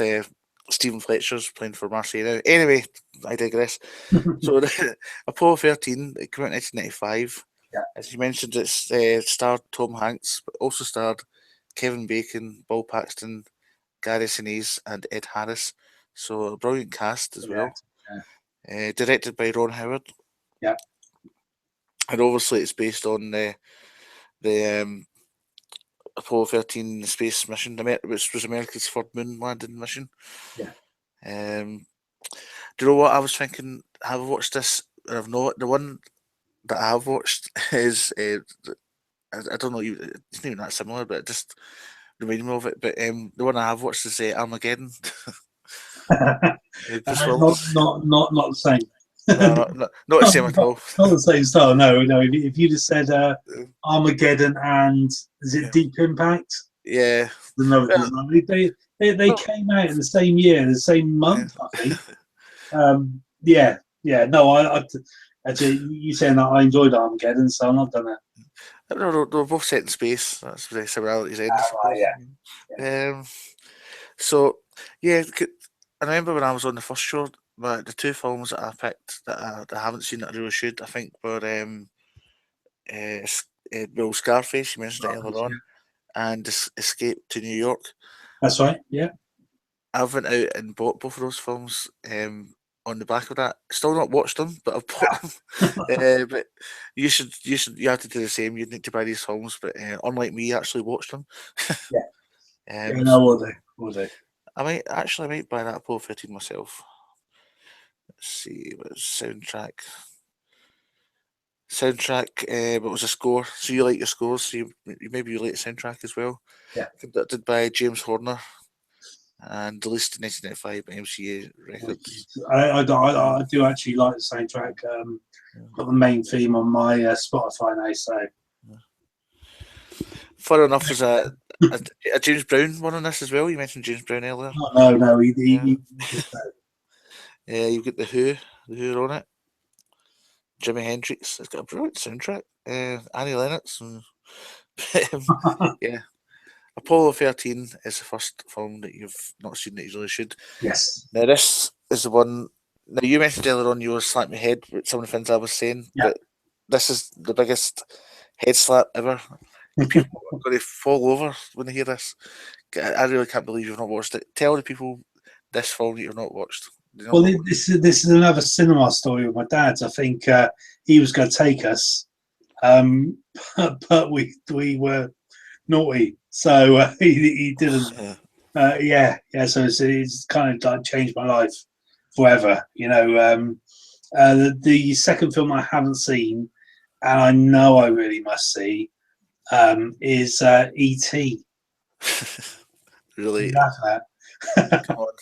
Speaker 2: Stephen Fletcher's playing for Marseille now. Anyway, I digress. So Apollo 13, it came out in 1995.
Speaker 1: Yeah.
Speaker 2: As you mentioned, it's starred Tom Hanks, but also starred Kevin Bacon, Bill Paxton, Gary Sinise, and Ed Harris. So a brilliant cast as well. Directed by Ron Howard.
Speaker 1: Yeah.
Speaker 2: And obviously it's based on the Apollo 13 space mission, which was America's third moon landing mission.
Speaker 1: Yeah.
Speaker 2: Do you know what I was thinking? Have I watched this? And I've not. The one that I have watched is I don't know. It's not even that similar, but it just reminded me of it. But the one I have watched is Armageddon.
Speaker 1: Not the same.
Speaker 2: No, not the same at all.
Speaker 1: Not the same style. No. If you just said Armageddon and is it Deep Impact?
Speaker 2: Yeah.
Speaker 1: Another design. They came out in the same year, the same month, I think. Yeah. No, I actually, you saying that I enjoyed Armageddon, so I'm not done that.
Speaker 2: No, they're both set in space. That's where the similarities end.
Speaker 1: Yeah.
Speaker 2: So yeah, I remember when I was on the first show, the 2 films that I picked that I haven't seen that I really should, I think, were well, Scarface, you mentioned it earlier on, and Escape to New York.
Speaker 1: That's right. Yeah.
Speaker 2: I went out and bought both of those films on the back of that. Still not watched them, but I've bought them. But you have to do the same. You need to buy these films, but unlike me, actually watch them.
Speaker 1: Yeah. No, will do.
Speaker 2: I might buy that Apollo 13 myself. Let's see, what soundtrack? But it was a score. So you like your scores? So maybe you like the soundtrack as well.
Speaker 1: Yeah.
Speaker 2: Conducted by James Horner. and released in 1995 by MCA Records.
Speaker 1: I do actually like the soundtrack. Got the main theme on my Spotify now, so
Speaker 2: Fun enough, there's a James Brown one on this as well. You mentioned James Brown earlier.
Speaker 1: no,
Speaker 2: Yeah.
Speaker 1: he just
Speaker 2: You've got the Who on it. Jimi Hendrix. It's got a brilliant soundtrack. Annie Lennox. And, yeah. Apollo 13 is the first film that you've not seen that you really should.
Speaker 1: yes,
Speaker 2: Now, this is the one. Now, you mentioned earlier on you were slapping my head with some of the things I was saying,
Speaker 1: yeah.
Speaker 2: but this is the biggest head slap ever. People are going to fall over when they hear this. I really can't believe you've not watched it. Tell the people this film that you've not watched. You know
Speaker 1: Well,
Speaker 2: what?
Speaker 1: this is another cinema story with my dad's. I think he was going to take us, but we were naughty, so he didn't. Yeah. So it's kind of like changed my life forever. The second film I haven't seen, and I know I really must see, is E.T.
Speaker 2: Really,
Speaker 1: Laugh at.
Speaker 2: come on.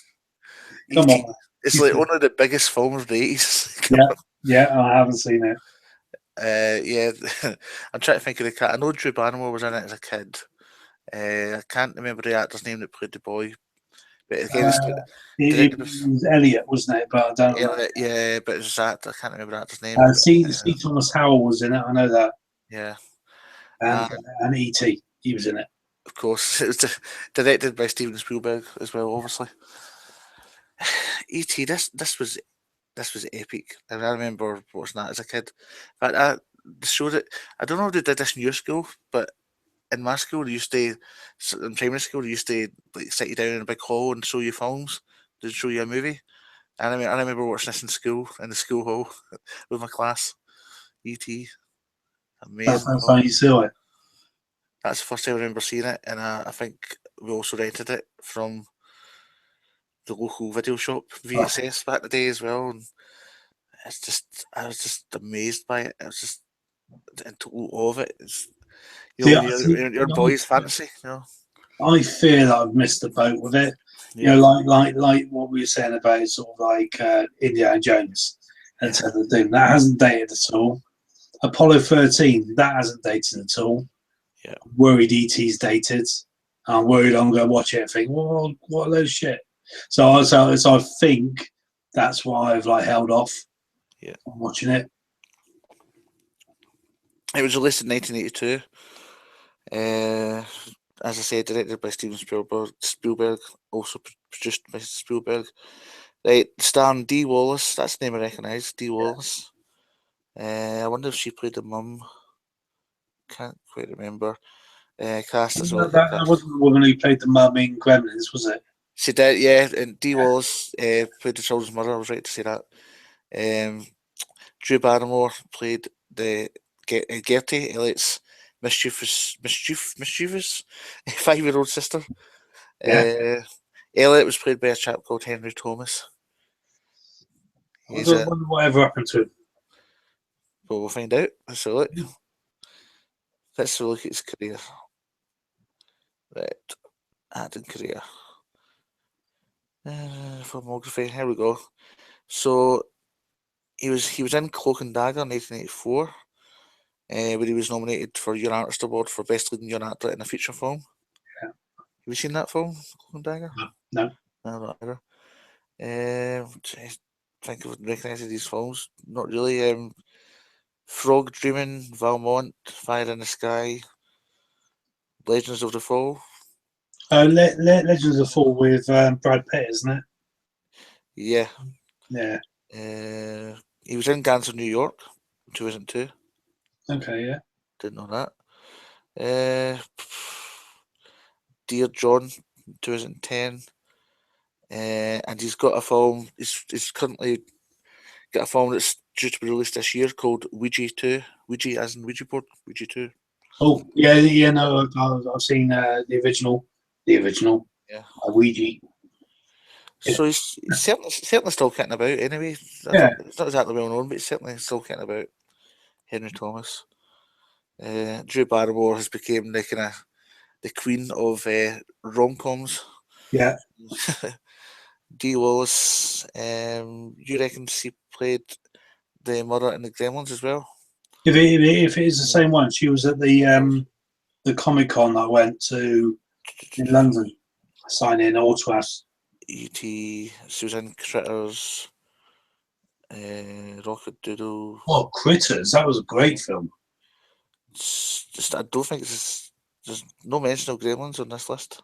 Speaker 1: Come
Speaker 2: E.T.
Speaker 1: on.
Speaker 2: It's like one of the biggest films of the 80s.
Speaker 1: Yeah, I haven't seen it.
Speaker 2: Yeah, I'm trying to think of the cat. I know Drew Barrymore was in it as a kid. I can't remember the actor's name that played the boy. But again, it's
Speaker 1: It
Speaker 2: directed us.
Speaker 1: was Elliot, wasn't it? But I don't know.
Speaker 2: Yeah, but it's that I can't remember the actor's name.
Speaker 1: C. Thomas Howell was in it. I know that,
Speaker 2: Yeah,
Speaker 1: and and E.T. He was in it.
Speaker 2: of course, it was directed by Steven Spielberg as well. Obviously, E.T. This was epic. And I remember watching that as a kid. But the show that I don't know if they did this in your school, but in my school, they used to in primary school they used to like sit you down in a big hall and show you films, to show you a movie. And I remember watching this in school in the school hall with my class. E.T.
Speaker 1: That's
Speaker 2: Amazing
Speaker 1: that's how
Speaker 2: film.
Speaker 1: you saw it.
Speaker 2: That's the first time I remember seeing it, and I think we also rented it from the local video shop
Speaker 1: Oh,
Speaker 2: VHS back in the day as well. And it's just I was just amazed by it. I was just in total awe of it. It's
Speaker 1: see,
Speaker 2: your boy's fantasy.
Speaker 1: I fear that I've missed the boat with it.
Speaker 2: Yeah,
Speaker 1: Like what we were saying about sort of like Indiana Jones and
Speaker 2: yeah,
Speaker 1: Temple of Doom. That hasn't dated at all. Apollo 13, that hasn't dated at all.
Speaker 2: yeah.
Speaker 1: I'm worried ET's dated. I'm worried I'm going to watch it and think, well, what are those shit? So I think that's why I've like held off
Speaker 2: Yeah.
Speaker 1: on watching it.
Speaker 2: It was released in 1982. As I said, directed by Steven Spielberg. Spielberg also produced by Spielberg. Right, starring Dee Wallace. That's the name I recognise. Dee Wallace. I wonder if she played the mum. Can't quite remember. Cast as well.
Speaker 1: That wasn't the woman who played the mum in Gremlins, was it?
Speaker 2: She did, yeah. And Dee Wallace played the children's mother. I was right to say that. Drew Barrymore played the Gertie, Elliot's mischievous 5-year-old sister.
Speaker 1: Yeah.
Speaker 2: Elliot was played by a chap called Henry Thomas.
Speaker 1: I don't wonder whatever happened to him.
Speaker 2: But we'll find out. Let's look. Let's look at his career. Right, acting career. Filmography. Here we go. So he was in Cloak and Dagger in 1984, where he was nominated for Young Artist Award for Best Leading Young Actor in a Feature Film.
Speaker 1: Yeah.
Speaker 2: Have you seen that film, Cloak and Dagger?
Speaker 1: No.
Speaker 2: No, not either. I think I would recognise these films. Not really. Frog Dreaming, Valmont, Fire in the Sky, Legends of the Fall.
Speaker 1: Legends of the Fall with Brad Pitt, isn't it?
Speaker 2: Yeah.
Speaker 1: Yeah.
Speaker 2: He was in Gangs of New York, 2002.
Speaker 1: Okay, yeah.
Speaker 2: Didn't know that. Dear John, 2010. And he's got a film. He's currently got a film that's due to be released this year called Ouija 2. Ouija as in Ouija board. Ouija 2.
Speaker 1: Oh, yeah. No, I've seen the original. The original.
Speaker 2: Yeah.
Speaker 1: Ouija.
Speaker 2: So he's certainly still kicking about anyway.
Speaker 1: Yeah.
Speaker 2: It's not exactly well known, but he's certainly still kicking about. Henry Thomas. Drew Barrymore has become the queen of rom-coms.
Speaker 1: Yeah.
Speaker 2: D. Wallace, you reckon she played the mother in the Gremlins as well?
Speaker 1: If it is the same one, she was at the Comic-Con I went to in London, signing autographs.
Speaker 2: E.T., Susan Critters, Rocket Doodle.
Speaker 1: Oh, Critters! That was a great film.
Speaker 2: I don't think there's no mention of Gremlins on this list.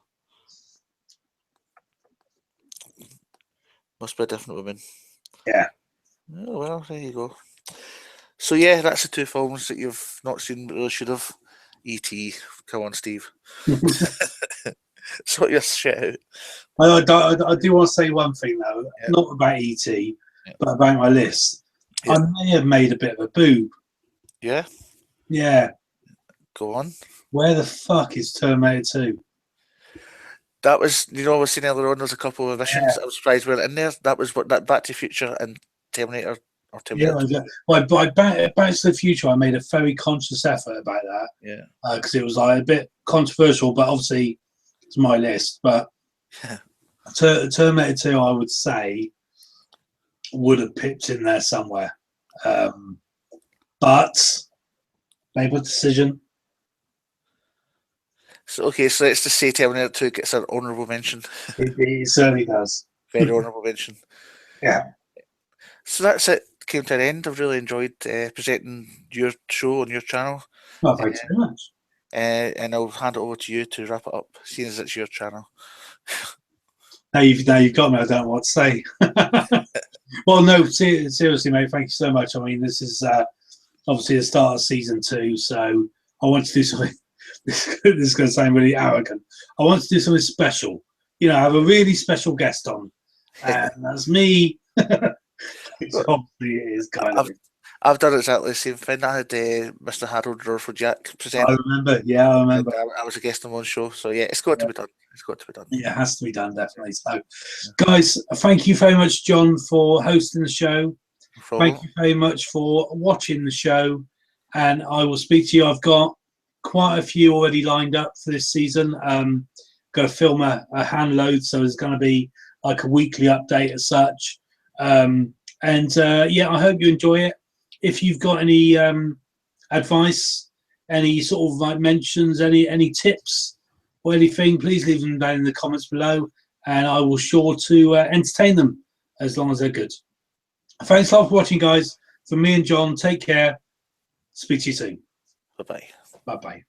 Speaker 2: Must be a different woman.
Speaker 1: Yeah.
Speaker 2: Oh, well, there you go. So yeah, that's the two films that you've not seen but really should have. E.T. Come on, Steve. Sort your shit out.
Speaker 1: I do want to say one thing though, not about ET, but about my list. I may have made a bit of a boob.
Speaker 2: Yeah.
Speaker 1: Yeah.
Speaker 2: Go on.
Speaker 1: Where the fuck is Terminator 2?
Speaker 2: That was, I was saying earlier on, there's a couple of emissions. I was surprised we were in there. That was that Back to the Future and Terminator. Or Terminator.
Speaker 1: Yeah, well, by Back to the Future, I made a very conscious effort about that.
Speaker 2: Yeah.
Speaker 1: Because it was like a bit controversial, but obviously it's my list. But Terminator 2, I would say, would have pipped in there somewhere. But made a decision.
Speaker 2: So, okay, so let's just say Terminator 2 gets an honourable mention.
Speaker 1: It certainly does.
Speaker 2: Very honourable mention.
Speaker 1: Yeah.
Speaker 2: So that's it. Came to an end. I've really enjoyed presenting your show on your channel.
Speaker 1: Well, thanks very much.
Speaker 2: And I'll hand it over to you to wrap it up, seeing as it's your channel.
Speaker 1: Now you've got me. I don't know what to say. Well, no, seriously, mate. Thank you so much. I mean, this is obviously the start of season 2, so I want to do something. This is going to sound really arrogant. I want to do something special. I have a really special guest on, and that's me. Obviously, it is kind of.
Speaker 2: I've done exactly the same thing. I had Mr. Harold Rutherford Jack present.
Speaker 1: I remember. Yeah, I remember.
Speaker 2: I was a guest on one show, so yeah, it's got to be done. It's got to be done.
Speaker 1: Yeah, it has to be done, definitely. So, guys, thank you very much, John, for hosting the show. Thank you very much for watching the show, and I will speak to you. I've got quite a few already lined up for this season. Got to film a hand load, so there's going to be like a weekly update as such. Yeah, I hope you enjoy it. If you've got any advice, any sort of like mentions, any tips or anything, please leave them down in the comments below, and I will sure to entertain them as long as they're good. Thanks a lot for watching, guys. From me and John, take care. Speak to you soon.
Speaker 2: Bye-bye.
Speaker 1: Bye-bye.